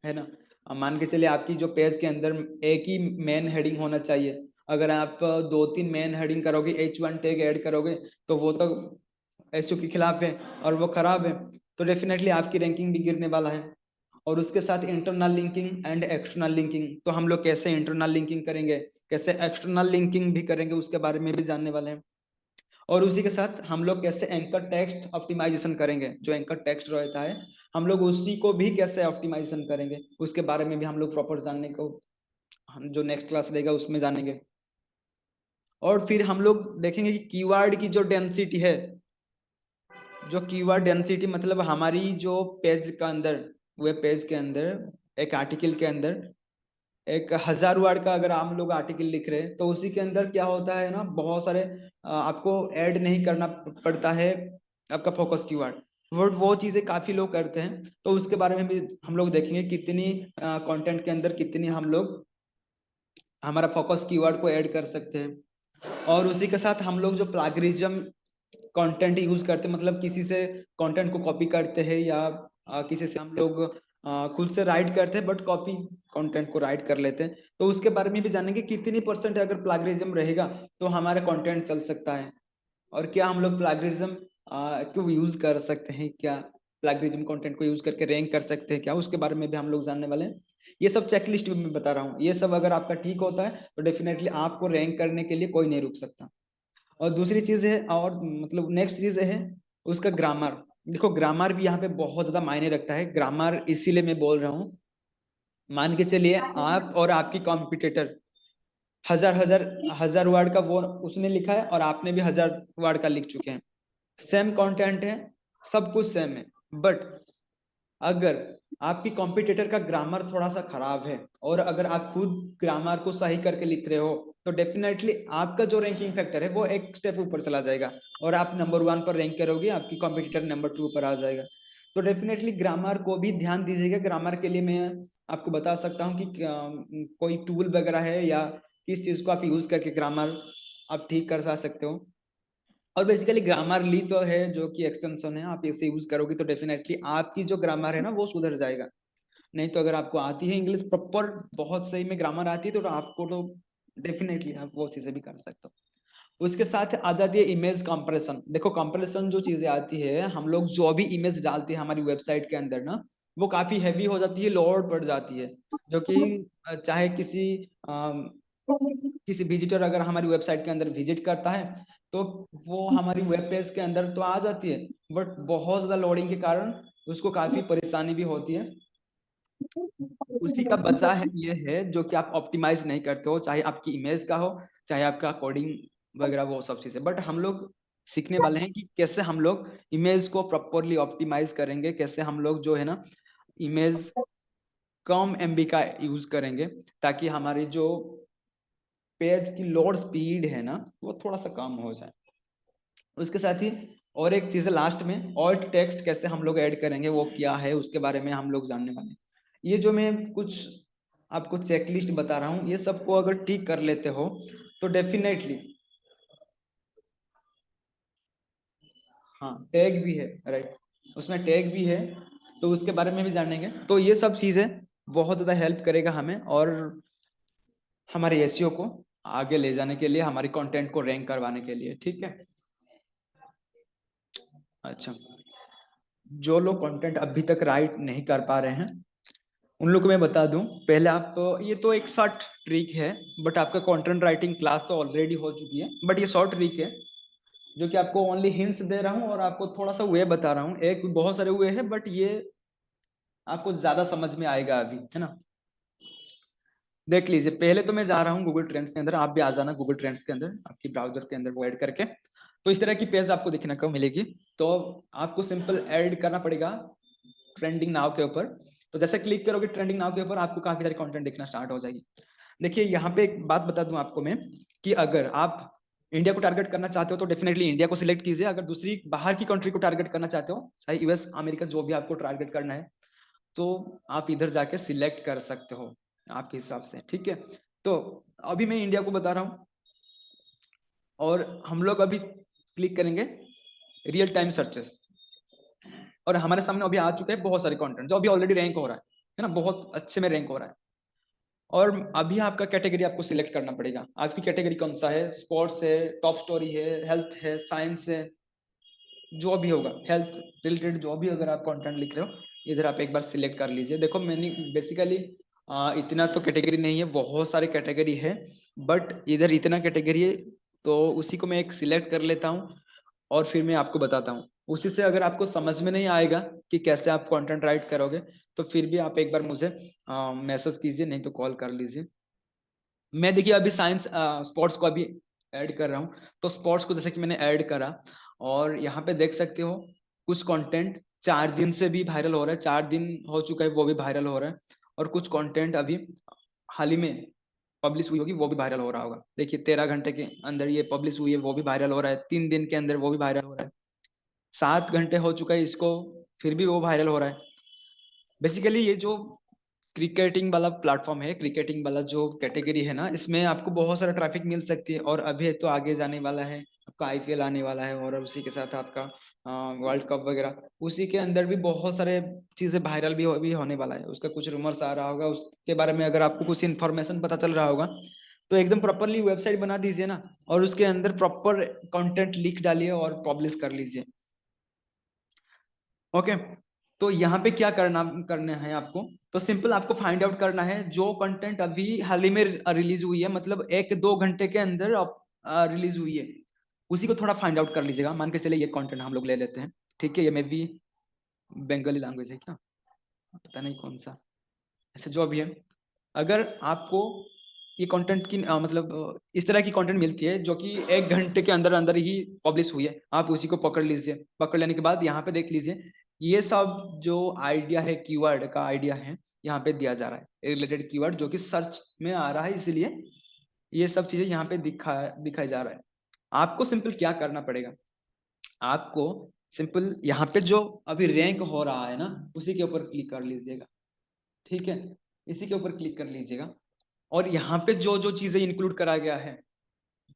है ना। मान के चलिए आपकी जो पेज के अंदर एक ही मेन हेडिंग होना चाहिए, अगर आप दो तीन मेन हेडिंग करोगे, H1 टैग ऐड करोगे, तो वो तो एसईओ के खिलाफ है और वो खराब है, तो डेफिनेटली आपकी रैंकिंग भी गिरने वाला है। और उसके साथ internal linking and external linking, तो हम लोग कैसे इंटरनल लिंकिंग करेंगे, कैसे एक्सटर्नल लिंकिंग भी करेंगे, उसके बारे में भी जानने वाले हैं। और उसी के साथ हम लोग कैसे एंकर टेक्स्ट ऑप्टिमाइजेशन करेंगे, जो एंकर टेक्स्ट रहता है हम लोग उसी को भी कैसे ऑप्टिमाइजेशन करेंगे, उसके बारे में भी हम लोग प्रॉपर जानने को, हम जो नेक्स्ट क्लास रहेगा उसमें जानेंगे। और फिर हम लोग देखेंगे कि कीवर्ड की जो डेंसिटी है, जो कीवर्ड डेंसिटी मतलब हमारी जो पेज का अंदर, वेब पेज के अंदर एक आर्टिकल के अंदर 1,000 वर्ड का अगर हम लोग आर्टिकल लिख रहे हैं, तो उसी के अंदर क्या होता है ना, बहुत सारे आपको ऐड नहीं करना पड़ता है आपका फोकस कीवर्ड। वो चीजें काफी लोग करते हैं, तो उसके बारे में भी हम लोग देखेंगे कितनी कंटेंट के अंदर कितनी हम लोग हमारा फोकस कीवर्ड को ऐड कर सकते हैं। और उसी के साथ हम लोग जो प्लागरिज्म कंटेंट यूज करते हैं, मतलब किसी से कंटेंट को कॉपी करते हैं, या किसी से हम लोग खुद से राइट करते हैं बट कॉपी कंटेंट को राइट कर लेते हैं, तो उसके बारे में भी जानेंगे कितनी परसेंट अगर प्लागरिज्म रहेगा तो हमारा कंटेंट चल सकता है। और क्या हम लोग प्लागरिज्म क्यों यूज कर सकते हैं, क्या प्लागरिज्म कंटेंट को यूज करके रैंक कर सकते हैं क्या, उसके बारे में भी हम लोग जानने वाले हैं। ये सब चेकलिस्ट में मैं बता रहा हूँ, ये सब अगर आपका ठीक होता है तो डेफिनेटली आपको रैंक करने के लिए कोई नहीं रुक सकता। और दूसरी चीज है, और मतलब नेक्स्ट चीज है उसका ग्रामर। देखो, ग्रामर भी यहाँ पे बहुत ज्यादा मायने रखता है, ग्रामर इसीलिए मैं बोल रहा हूँ। मान के चलिए आप और आपकी कॉम्पिटिटर हजार हजार 1,000 वर्ड का वो उसने लिखा है, और आपने भी 1,000 वर्ड का लिख चुके हैं, सेम कंटेंट है, सब कुछ सेम है, बट अगर आपकी कॉम्पिटिटर का ग्रामर थोड़ा सा खराब है और अगर आप खुद ग्रामर को सही करके लिख रहे हो तो डेफिनेटली आपका जो रैंकिंग फैक्टर है वो एक स्टेप ऊपर चला जाएगा और आप नंबर 1 पर रैंक करोगे, आपकी कॉम्पिटिटर नंबर 2 पर आ जाएगा। तो डेफिनेटली ग्रामर को भी ध्यान दीजिएगा। ग्रामर के लिए मैं आपको बता सकता हूँ कि कोई टूल वगैरह है या किस चीज को आप यूज करके ग्रामर आप ठीक कर सकते हो। और बेसिकली ग्रामरली तो है जो कि एक्सटेंशन है, आप इसे यूज करोगे तो डेफिनेटली आपकी जो ग्रामर है ना वो सुधर जाएगा। नहीं तो अगर आपको आती है इंग्लिश प्रॉपर बहुत सही में ग्रामर आती है तो आपको तो डेफिनेटली आप वो चीजें भी कर सकते हो। उसके साथ आ जाती है इमेज कंप्रेशन। देखो कंप्रेशन जो चीजें आती है, हम लोग जो भी इमेज डालते हैं हमारी वेबसाइट के अंदर ना वो काफी हैवी हो जाती है, लोड पड़ जाती है। जो कि चाहे किसी विजिटर अगर हमारी वेबसाइट के अंदर विजिट करता है तो वो हमारी वेब पेज के अंदर तो आ जाती है, बट बहुत ज्यादा लोडिंग के कारण उसको काफी परेशानी भी होती है। उसी का बचा है ये है जो कि आप ऑप्टिमाइज नहीं करते हो, चाहे आपकी इमेज का हो चाहे आपका कोडिंग वगैरह वो सब चीजें। बट हम लोग सीखने वाले हैं कि कैसे हम लोग इमेज को प्रॉपरली ऑप्टिमाइज करेंगे, कैसे हम लोग जो है ना इमेज कम एमबी का यूज करेंगे ताकि हमारी जो पेज की लोड स्पीड है ना वो थोड़ा सा कम हो जाए। उसके साथ ही और एक चीज है लास्ट में, ऑल्ट टेक्स्ट कैसे हम लोग ऐड करेंगे वो क्या है उसके बारे में हम लोग जानने वाले हैं। ये जो मैं कुछ आपको चेकलिस्ट बता रहा हूँ ये सबको अगर ठीक कर लेते हो तो डेफिनेटली, हाँ टैग भी है राइट, उसमें टैग भी है तो उसके बारे में भी जानेंगे। तो ये सब चीजें बहुत ज्यादा हेल्प करेगा हमें और हमारे एसईओ को आगे ले जाने के लिए, हमारी कंटेंट को रैंक करवाने के लिए। ठीक है। अच्छा, जो लोग कंटेंट अभी तक राइट नहीं कर पा रहे हैं उन लोग को मैं बता दूं, पहले आप ये तो एक शॉर्ट ट्रिक है, बट आपका कंटेंट राइटिंग क्लास तो ऑलरेडी हो चुकी है, बट ये शॉर्ट ट्रिक है जो कि आपको ओनली हिंट्स दे रहा हूँ और आपको थोड़ा सा वे बता रहा हूँ। एक बहुत सारे वे है बट ये आपको ज्यादा समझ में आएगा अभी, है ना। देख लीजिए, पहले तो मैं जा रहा हूँ गूगल ट्रेंड्स के अंदर, आप भी आ जाना गूगल ट्रेंड्स के अंदर आपकी ब्राउजर के अंदर वो ऐड करके। तो इस तरह की पेज आपको देखने को मिलेगी। तो आपको सिंपल ऐड करना पड़ेगा ट्रेंडिंग नाउ के ऊपर। तो जैसे क्लिक करोगे ट्रेंडिंग नाउ के ऊपर आपको काफी सारी कंटेंट दिखना स्टार्ट हो जाएगी। देखिए यहाँ पे एक बात बता दूं आपको मैं कि अगर आप इंडिया को टारगेट करना चाहते हो तो डेफिनेटली इंडिया को सिलेक्ट कीजिए। अगर दूसरी बाहर की कंट्री को टारगेट करना चाहते हो, चाहे यूएस अमेरिका जो भी आपको टारगेट करना है, तो आप इधर जाके सिलेक्ट कर सकते हो आपके हिसाब से। ठीक है, तो अभी मैं इंडिया को बता रहा हूँ और हम लोग अभी क्लिक करेंगे रियल टाइम सर्चेस और हमारे सामने अभी आ चुके हैं बहुत सारे कंटेंट जो अभी ऑलरेडी रैंक हो रहा है ना, बहुत अच्छे में रैंक हो रहा है। और अभी आपका कैटेगरी आपको सिलेक्ट करना पड़ेगा, आपकी कैटेगरी कौन सा है, स्पोर्ट्स है, टॉप स्टोरी है, हेल्थ है, साइंस है, जो भी होगा हेल्थ रिलेटेड जो भी अगर आप कंटेंट लिख रहे हो इधर आप एक बार सिलेक्ट कर लीजिए। देखो मैंने बेसिकली इतना तो कैटेगरी नहीं है, बहुत सारे कैटेगरी है, बट इधर इतना कैटेगरी है तो उसी को मैं एक सिलेक्ट कर लेता हूँ और फिर मैं आपको बताता हूँ। उसी से अगर आपको समझ में नहीं आएगा कि कैसे आप कंटेंट राइट करोगे तो फिर भी आप एक बार मुझे मैसेज कीजिए, नहीं तो कॉल कर लीजिए। मैं देखिए अभी साइंस स्पोर्ट्स को अभी ऐड कर रहा हूँ। तो स्पोर्ट्स को जैसे कि मैंने ऐड करा और यहाँ पे देख सकते हो कुछ कंटेंट 4 दिन से भी वायरल हो रहा है, 4 दिन हो चुका है वो भी वायरल हो रहा है। और कुछ कंटेंट अभी हाल ही में पब्लिश हुई होगी वो भी वायरल हो रहा होगा। देखिए 13 घंटे के अंदर ये पब्लिश हुई है वो भी वायरल हो रहा है, 3 दिन के अंदर वो भी वायरल हो रहा है, 7 घंटे हो चुका है इसको फिर भी वो वायरल हो रहा है। बेसिकली ये जो क्रिकेटिंग वाला प्लेटफॉर्म है, क्रिकेटिंग वाला जो कैटेगरी है ना, इसमें आपको बहुत सारा ट्रैफिक मिल सकती है और अभी तो आगे जाने वाला है, आपका आईपीएल आने वाला है और उसी के साथ आपका वर्ल्ड कप वगैरह, उसी के अंदर भी बहुत सारे चीजें वायरल भी होने वाला है। उसका कुछ रूमर्स आ रहा होगा उसके बारे में, अगर आपको कुछ इन्फॉर्मेशन पता चल रहा होगा तो एकदम प्रॉपरली वेबसाइट बना दीजिए ना और उसके अंदर प्रॉपर कंटेंट लिख डालिए और पब्लिश कर लीजिए। ओके, तो यहाँ पे क्या करना है आपको, तो सिंपल आपको फाइंड आउट करना है जो कंटेंट अभी हाल ही में रिलीज हुई है, मतलब 1-2 घंटे के अंदर रिलीज हुई है, उसी को थोड़ा फाइंड आउट कर लीजिएगा। मान के चले ये कंटेंट हम लोग ले लेते हैं, ठीक है, ये मे भी बंगाली लैंग्वेज है क्या, पता नहीं कौन सा, ऐसे जो भी है। अगर आपको ये कंटेंट की मतलब इस तरह की कंटेंट मिलती है जो कि 1 घंटे के अंदर अंदर ही पब्लिश हुई है, आप उसी को पकड़ लीजिए। पकड़ लेने के बाद यहाँ पे देख लीजिए ये सब जो आइडिया है, कीवर्ड का आइडिया है, यहाँ पे दिया जा रहा है। रिलेटेड कीवर्ड जो कि सर्च में आ रहा है, इसलिए ये सब चीजें यहाँ पे दिखाई जा रहा है। आपको सिंपल क्या करना पड़ेगा, आपको सिंपल यहाँ पे जो अभी रैंक हो रहा है ना, उसी के ऊपर क्लिक कर लीजिएगा। ठीक है, इसी के ऊपर क्लिक कर लीजिएगा, और यहाँ पे जो जो चीजें इंक्लूड करा गया है,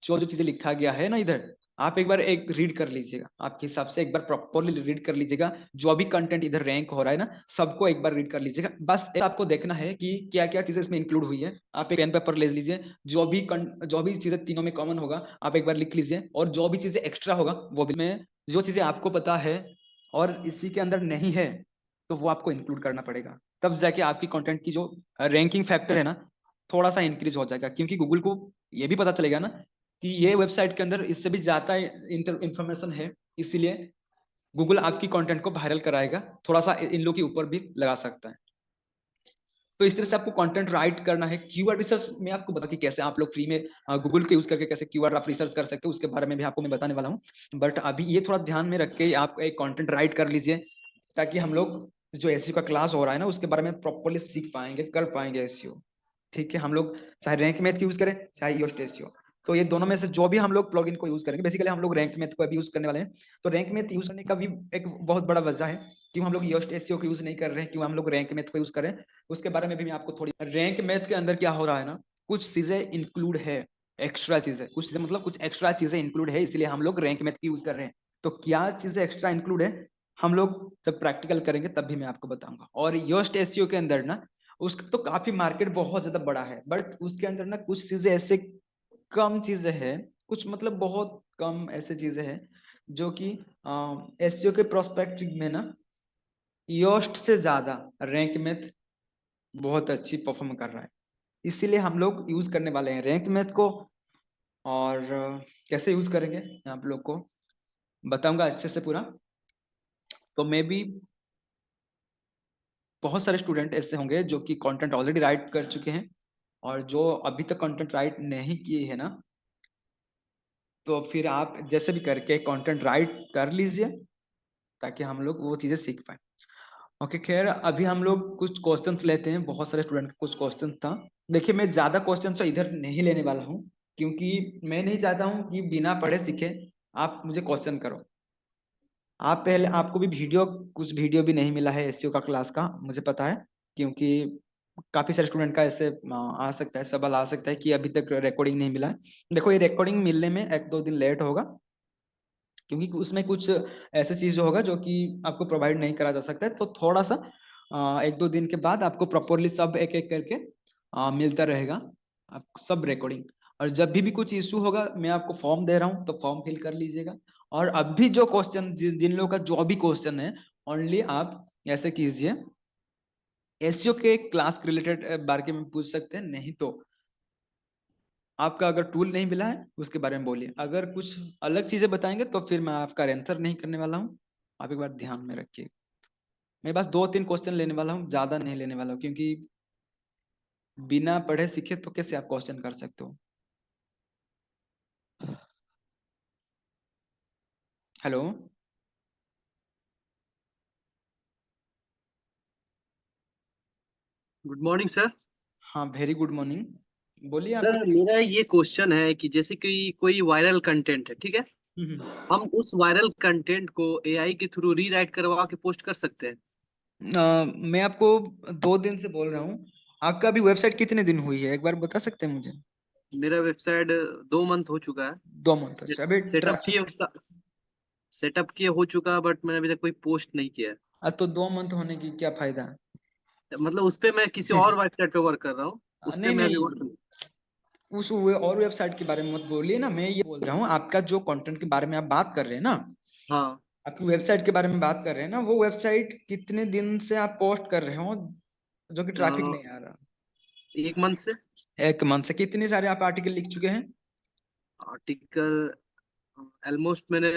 जो जो चीजें लिखा गया है ना इधर, आप एक बार एक रीड कर लीजिएगा, आपके हिसाब से एक बार प्रॉपरली रीड कर लीजिएगा। जो भी कंटेंट इधर रैंक हो रहा है ना, सबको एक बार रीड कर लीजिएगा। बस आपको देखना है कि क्या क्या चीजें इसमें इंक्लूड हुई है। आप एक पेन पेपर ले लीजिए, जो भी चीजें तीनों में कॉमन होगा आप एक बार लिख लीजिए, और जो भी चीजें एक्स्ट्रा होगा वो भी में, जो चीजें आपको पता है और इसी के अंदर नहीं है, तो वो आपको इंक्लूड करना पड़ेगा। तब जाके आपकी कंटेंट की जो रैंकिंग फैक्टर है ना, थोड़ा सा इंक्रीज हो जाएगा। क्योंकि गूगल को ये भी पता चलेगा ना कि ये वेबसाइट के अंदर इससे भी ज्यादा इंफॉर्मेशन है, इसीलिए गूगल आपकी कंटेंट को वायरल कराएगा, थोड़ा सा इन लोग के ऊपर भी लगा सकता है। तो इस तरह से आपको कंटेंट राइट करना है। कीवर्ड रिसर्च में आपको बता कि कैसे आप लोग फ्री में गूगल के यूज करके कैसे कीवर्ड आप रिसर्च कर सकते हो, उसके बारे में भी आपको मैं बताने वाला हूँ। बट अभी ये थोड़ा ध्यान में रख के आप एक कंटेंट राइट कर लीजिए, ताकि हम लोग जो एसईओ का क्लास हो रहा है ना, उसके बारे में प्रॉपरली सीख पाएंगे, कर पाएंगे एसईओ। ठीक है, हम लोग चाहे रैंक मैथ यूज करें चाहे योस्ट एसईओ, तो ये दोनों में से जो भी हम लोग प्लगइन को यूज करेंगे, बेसिकली हम लोग रैंक मैथ को अभी यूज करने वाले हैं। तो रैंक मैथ यूज करने का भी एक बहुत बड़ा वजह है क्यों हम लोग योस्ट एसईओ को यूज नहीं कर रहे हैं, क्यों हम लोग रैंक मैथ को यूज करें, उसके बारे में भी मैं आपको थोड़ी। रैंक मैथ के अंदर क्या हो रहा है ना, कुछ चीजें इंक्लूड है, एक्स्ट्रा चीजें, कुछ चीजें मतलब कुछ एक्स्ट्रा चीजें इंक्लूड है, इसलिए हम लोग रैंक मैथ की यूज कर रहे हैं। तो क्या चीजें एक्स्ट्रा इंक्लूड है, हम लोग जब प्रैक्टिकल करेंगे तब भी मैं आपको बताऊंगा। और योस्ट एसईओ के अंदर ना, उसका तो काफी मार्केट बहुत ज्यादा बड़ा है, बट उसके अंदर ना कुछ चीजें ऐसे कम चीजें हैं, कुछ मतलब बहुत कम ऐसे चीजें हैं जो कि एसईओ के प्रोस्पेक्टिव में ना योस्ट से ज्यादा रैंक मैथ बहुत अच्छी परफॉर्म कर रहा है। इसीलिए हम लोग यूज करने वाले हैं रैंक मैथ को। और कैसे यूज करेंगे मैं आप लोग को बताऊंगा अच्छे से पूरा। तो मैं भी, बहुत सारे स्टूडेंट ऐसे होंगे जो कि कंटेंट ऑलरेडी राइट कर चुके हैं, और जो अभी तक कंटेंट राइट नहीं किए हैं ना, तो फिर आप जैसे भी करके कंटेंट राइट कर लीजिए, ताकि हम लोग वो चीजें सीख पाए। ओके, खैर अभी हम लोग कुछ क्वेश्चंस लेते हैं। बहुत सारे स्टूडेंट का कुछ क्वेश्चन था। देखिए, मैं ज्यादा क्वेश्चन तो इधर नहीं लेने वाला हूँ, क्योंकि मैं नहीं चाहता हूँ कि बिना पढ़े सीखे आप मुझे क्वेश्चन करो। आप पहले, आपको भी वीडियो, कुछ वीडियो भी नहीं मिला है एसईओ का क्लास का, मुझे पता है। क्योंकि काफी सारे स्टूडेंट का ऐसे आ सकता है, सवाल आ सकता है कि अभी तक रिकॉर्डिंग नहीं मिला है। देखो, ये रिकॉर्डिंग मिलने में एक दो दिन लेट होगा, क्योंकि उसमें कुछ ऐसे चीज होगा जो कि आपको प्रोवाइड नहीं करा जा सकता है। तो थोड़ा सा एक दो दिन के बाद आपको प्रॉपरली सब एक एक करके मिलता रहेगा, आप सब रिकॉर्डिंग। और जब भी कुछ इशू होगा, मैं आपको फॉर्म दे रहा हूँ, तो फॉर्म फिल कर लीजिएगा। और अभी जो क्वेश्चन, जिन लोगों का जो भी क्वेश्चन है, ओनली आप ऐसे कीजिए, एसईओ के क्लास के रिलेटेड बारे में पूछ सकते हैं, नहीं तो आपका अगर टूल नहीं मिला है उसके बारे में बोलिए। अगर कुछ अलग चीजें बताएंगे तो फिर मैं आपका आंसर नहीं करने वाला हूँ, आप एक बार ध्यान में रखिए। मैं बस दो तीन क्वेश्चन लेने वाला हूँ, ज्यादा नहीं लेने वाला हूँ, क्योंकि बिना पढ़े सीखे तो कैसे आप क्वेश्चन कर सकते हो। हेलो। Good morning sir. हाँ, वेरी गुड मॉर्निंग, बोलिए आपको। सर मेरा ये क्वेश्चन है कि जैसे कि कोई वायरल कंटेंट है, ठीक है। हम्म। हम उस वायरल कंटेंट को एआई के थ्रू रीराइट करवा के पोस्ट कर सकते हैं। मैं आपको 2 दिन से बोल रहा हूँ। आपका अभी वेबसाइट कितने दिन हुई है, एक बार बता सकते हैं मुझे। मेरा वेबसाइट 2 मंथ हो चुका है। 2 मंथ से अभी सेटअप ट्रैफिक। किए सेटअप किए हो चुका है, बट मैंने अभी तक कोई पोस्ट नहीं किया तो 2 मंथ होने की क्या फायदा है। मतलब उस पे मैं किसी है। और वेबसाइट पे वर्क कर रहा हूँ। उस पे नहीं मैं अभी नहीं, वर्क। और वेबसाइट के बारे में मत बोलिए ना। मैं ये बोल रहा हूँ, आपका जो कंटेंट के बारे में आप बात कर रहे हैं ना, हाँ। आपकी वेबसाइट के बारे में बात कर रहे हैं ना, वो वेबसाइट कितने दिन से आप पोस्ट कर रहे हो जो कि ट्रैफिक नहीं आ रहा। 1 मंथ से। 1 मंथ से कितने सारे आप आर्टिकल लिख चुके हैं। आर्टिकल ऑलमोस्ट मैंने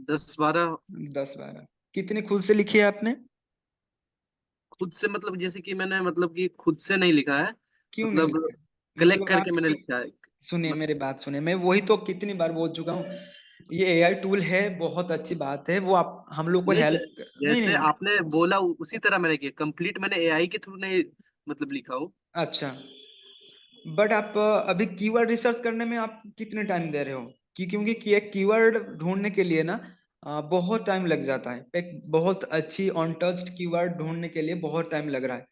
10-12। 10-12 कितने खुद से लिखी है आपने। खुद से मतलब जैसे कि मैंने मतलब कि खुद से नहीं लिखा है। क्यों नहीं मतलब लिखे, कलेक्ट मतलब करके मैंने आपकी, लिखा है। सुनिए मतलब मेरी बात सुनिए, मैं वही तो कितनी बार बोल चुका हूँ ये एआई टूल है, बहुत अच्छी बात है, वो आप हम लोग को नहीं सर, हेल्प। नहीं जैसे नहीं। आपने बोला उसी तरह मैंने किया कंप्लीट, मैंने एआई के थ्रू नहीं मतलब लिखा हो। अच्छा, बट आप अभी कीवर्ड रिसर्च करने में आप कितने टाइम दे रहे हो? क्योंकि कि एक कीवर्ड ढूंढने के लिए ना बहुत टाइम लग जाता है, एक बहुत अच्छी ऑन टच्ड कीवर्ड ढूंढने के लिए बहुत टाइम लग रहा है।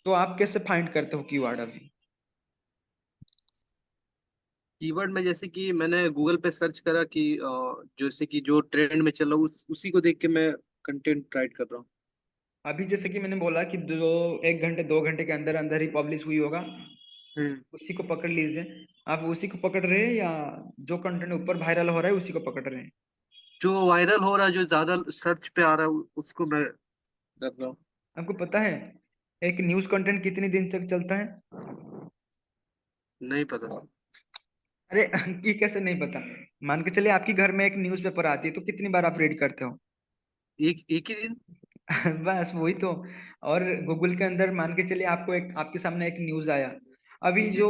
तो आप कैसे फाइंड करते हो कीवर्ड अभी? कीवर्ड में जैसे कि मैंने गूगल पे सर्च करा कि जैसे कि जो ट्रेंड में चल रहा है उसी को देख के मैं कंटेंट राइट कर रहा हूँ। अभी जैसे कि मैंने बोला कि दो, 1 घंटे 2 घंटे के अंदर अंदर ही पब्लिश हुई होगा, हम्म। उसी को पकड़ लीजिए। आप उसी को पकड़ रहे हैं या जो कंटेंट ऊपर वायरल हो रहा है उसी को पकड़ रहे हैं? जो वायरल हो रहा है, जो ज्यादा सर्च पे आ रहा है उसको मैं कर रहा हूँ। आपको पता है एक न्यूज़ कंटेंट कितने दिन तक चलता है? नहीं पता सर। अरे ये कैसे नहीं पता? मान के चलिए आपकी घर में एक न्यूज़पेपर आती है, तो कितनी बार आप रीड करते हो? एक एक ही दिन। बस वही तो। और गूगल के अंदर मान के चलिए आपको एक, आपके सामने एक न्यूज़ आया, अभी जी जो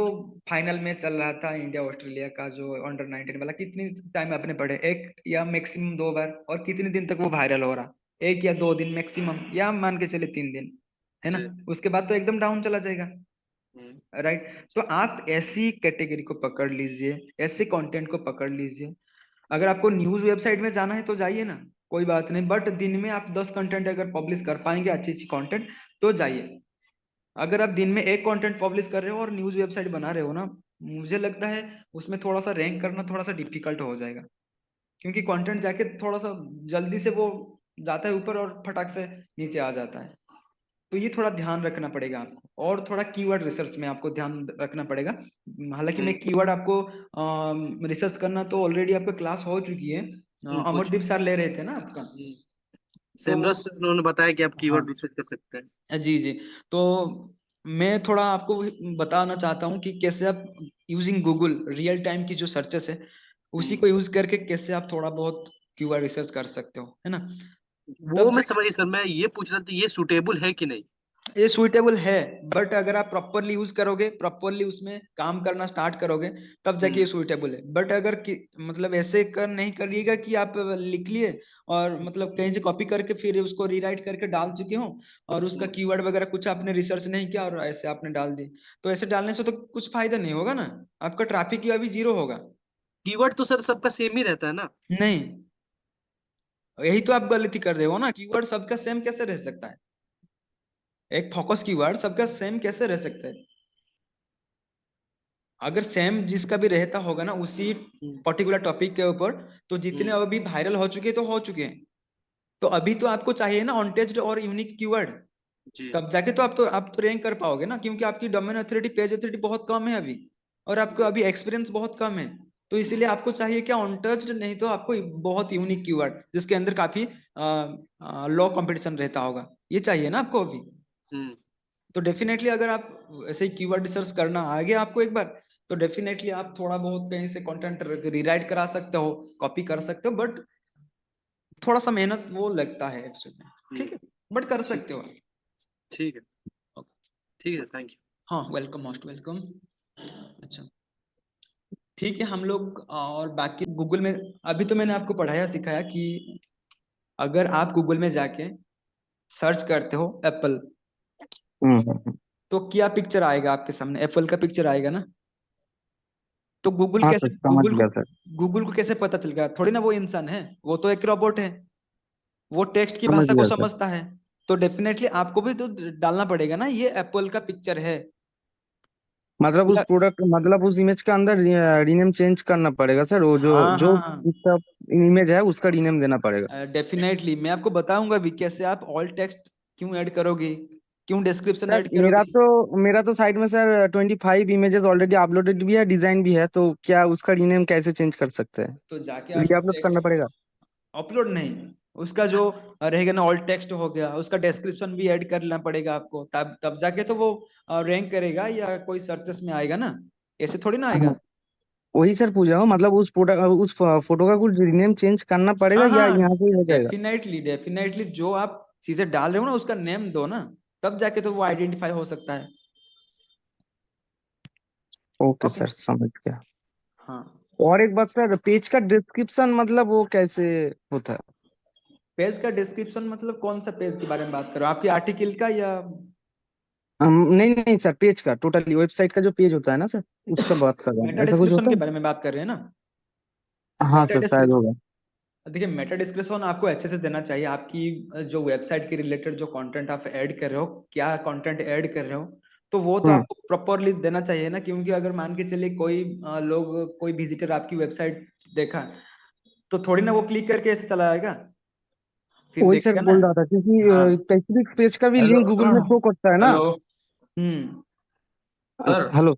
फाइनल में चल रहा था इंडिया ऑस्ट्रेलिया का, जो अंडर 19 वाला, कितनी टाइम आपने पढ़े? एक या मैक्सिमम 2 बार। और कितने दिन तक वो वायरल हो रहा? 1 या 2 दिन मैक्सिमम, या मान के चले 3 दिन, है ना? जी। उसके बाद तो एकदम डाउन चला जाएगा। हम्म। राइट। तो आप ऐसी कैटेगरी को पकड़ लीजिए, ऐसे कंटेंट को पकड़ लीजिए। अगर आपको न्यूज वेबसाइट में जाना है तो जाइए ना, कोई बात नहीं, बट दिन में आप 10 कंटेंट अगर पब्लिश कर पाएंगे, अच्छी अच्छी कंटेंट, तो जाइए। अगर आप दिन में एक कंटेंट पब्लिश कर रहे हो और न्यूज वेबसाइट बना रहे हो ना, मुझे लगता है उसमें थोड़ा सा रैंक करना थोड़ा सा डिफिकल्ट हो जाएगा, क्योंकि कंटेंट जाके थोड़ा सा जल्दी से वो जाता है ऊपर और फटाक से नीचे आ जाता है। तो ये थोड़ा ध्यान रखना पड़ेगा आपको, और थोड़ा कीवर्ड रिसर्च में आपको ध्यान रखना पड़ेगा। हालांकि मैं हम्म। कीवर्ड आपको रिसर्च करना तो ऑलरेडी आपका क्लास हो चुकी है, हो अमरदीप चुका सर ले रहे थे ना आपका। है। तो सेमरस सर उन्होंने बताया कि आप हाँ, कीवर्ड रिसर्च कर सकते हैं। जी जी। तो मैं थोड़ा आपको बताना चाहता हूँ कि कैसे आप यूजिंग गूगल रियल टाइम की जो सर्चेस है, उसी हम्म। को यूज करके कैसे आप थोड़ा बहुत कीवर्ड रिसर्च कर सकते हो, है ना? वो तब मैं जाके समझ सर, मैं ये पूछ रहा था ये सूटेबल है कि नहीं। ये सुइटेबल है, बट अगर आप प्रॉपरली यूज करोगे, प्रॉपरली उसमें काम करना स्टार्ट करोगे, तब जाके ये हम्म। सुइटेबल है। बट अगर मतलब ऐसे कर नहीं करिएगा कि आप लिख लिए और मतलब कहीं से कॉपी करके फिर उसको रीराइट करके डाल चुके हो, और उसका हम्म। कीवर्ड वगैरह कुछ आपने रिसर्च नहीं किया और ऐसे आपने डाल दी, तो ऐसे डालने से तो कुछ फायदा नहीं होगा ना, आपका ट्रैफिक ही अभी जीरो होगा। कीवर्ड तो सर सबका सेम ही रहता है ना। नहीं, यही तो आप गलती कर रहे हो ना, कीवर्ड सबका सेम कैसे रह सकता है? एक फोकस कीवर्ड सबका सेम कैसे रह सकता है? अगर सेम जिसका भी रहता होगा ना उसी हम्म। पर्टिकुलर टॉपिक के ऊपर, तो जितने हम्म। अभी वायरल हो चुके हैं तो हो चुके हैं। तो अभी तो आपको चाहिए ना अनटेस्टेड और यूनिक कीवर्ड, जी। तब जाके तो आप तो रैंक कर पाओगे ना, क्योंकि आपकी डोमेन अथॉरिटी, पेज अथॉरिटी बहुत कम है अभी, और आपको जी। अभी एक्सपीरियंस बहुत कम है। तो इसीलिए आपको चाहिए क्या? अनटच्ड, नहीं तो आपको बहुत यूनिक कीवर्ड जिसके अंदर काफी लो कंपटीशन रहता होगा, ये चाहिए ना आपको अभी। हम्म। तो डेफिनेटली अगर आप ऐसे कीवर्ड रिसर्च करना आ गया आपको एक बार, तो डेफिनेटली आप थोड़ा बहुत कहीं से कंटेंट रीराइट करा सकते हो, कॉपी कर सकते हो, बट थोड़ा सा मेहनत वो लगता है एक्चुअली। ठीक हम्म। है, बट कर ठीक। सकते हो। ठीक है। ठीक है, थैंक यू। हाँ, वेलकम, मोस्ट वेलकम। अच्छा, ठीक है, हम लोग और बाकी गूगल में, अभी तो मैंने आपको पढ़ाया सिखाया कि अगर आप गूगल में जाके सर्च करते हो एप्पल, हम्म। तो क्या पिक्चर आएगा आपके सामने? एप्पल का पिक्चर आएगा ना? तो गूगल हाँ कैसे, सर, समझ गया सर। गूगल को कैसे पता चल गया? थोड़ी ना वो इंसान है, वो तो एक रोबोट है, वो टेक्स्ट की समझ भाषा को गया सर। समझता है। तो डेफिनेटली आपको भी तो डालना पड़ेगा ना ये एप्पल का पिक्चर है। मतलब उस या प्रोडक्ट, मतलब उस इमेज का अंदर रीनेम चेंज करना पड़ेगा सर, वो जो हाँ जो हाँ हाँ, उसका इमेज है उसका रीनेम देना पड़ेगा। डेफिनेटली मैं आपको बताऊंगा भी कैसे आप ऑल टेक्स्ट क्यों ऐड करोगे, क्यों डिस्क्रिप्शन सर ऐड मेरा करोगे। तो मेरा तो साइड में सर 25 इमेजेस ऑलरेडी अपलोडेड भी है, डिजाइन भी है, तो क्या उसका रीनेम कैसे चेंज कर सकते हैं? तो जाके आप री अपलोड टेक्स्ट, करना पड़ेगा? अपलोड नहीं, उसका जो रहेगा ना ऑल टेक्स्ट हो गया, उसका डिस्क्रिप्शन भी ऐड करना पड़ेगा आपको, तब तब जाके तो वो रैंक करेगा या कोई सर्चेस में आएगा ना, ऐसे थोड़ी ना हाँ, आएगा। वही सर पूछ रहा हूँ, मतलब उस प्रोडक्ट, उस फोटो का कुछ रीनेम चेंज करना पड़ेगा हाँ या हाँ, यहाँ से ही हो जाएगा? डेफिनेटली डेफिनेटली जो आप चीजें डाल रहे हो ना उसका नेम दो ना, तब जाके तो वो आइडेंटिफाई हो सकता है। ओके ओके, सर, समझ गया। हाँ, और एक बात सर, पेज का डिस्क्रिप्शन मतलब वो कैसे होता है? पेज का डिस्क्रिप्शन मतलब कौन सा पेज के बारे में बात कर रहे हो, आपकी आर्टिकल का या? नहीं नहीं सर, पेज का टोटली वेबसाइट का जो पेज होता है ना सर, उसका बात कर रहा हूँ, मेटा ऐसा कुछ डिस्क्रिप्शन होता के है? बारे में बात कर रहे हैं ना? हाँ मेटा सर, शायद होगा। देखिए, मेटा डिस्क्रिप्शन आपको अच्छे से देना चाहिए। आपकी जो वेबसाइट के रिलेटेड जो कंटेंट आप ऐड कर रहे हो, क्या कंटेंट ऐड कर रहे हो, तो वो तो हम्म। आपको प्रॉपरली देना चाहिए ना। क्योंकि अगर मान के चलिए कोई लोग, कोई विजिटर आपकी वेबसाइट देखा, तो थोड़ी ना वो क्लिक करके ऐसे चला जाएगा, फिर वही सर देखेगा ना। बोल रहा था, क्योंकि हाँ। किसी भी पेज का भी हेलो। लिंक गूगल में शो करता है ना। हेलो। हम्म। सर। हेलो।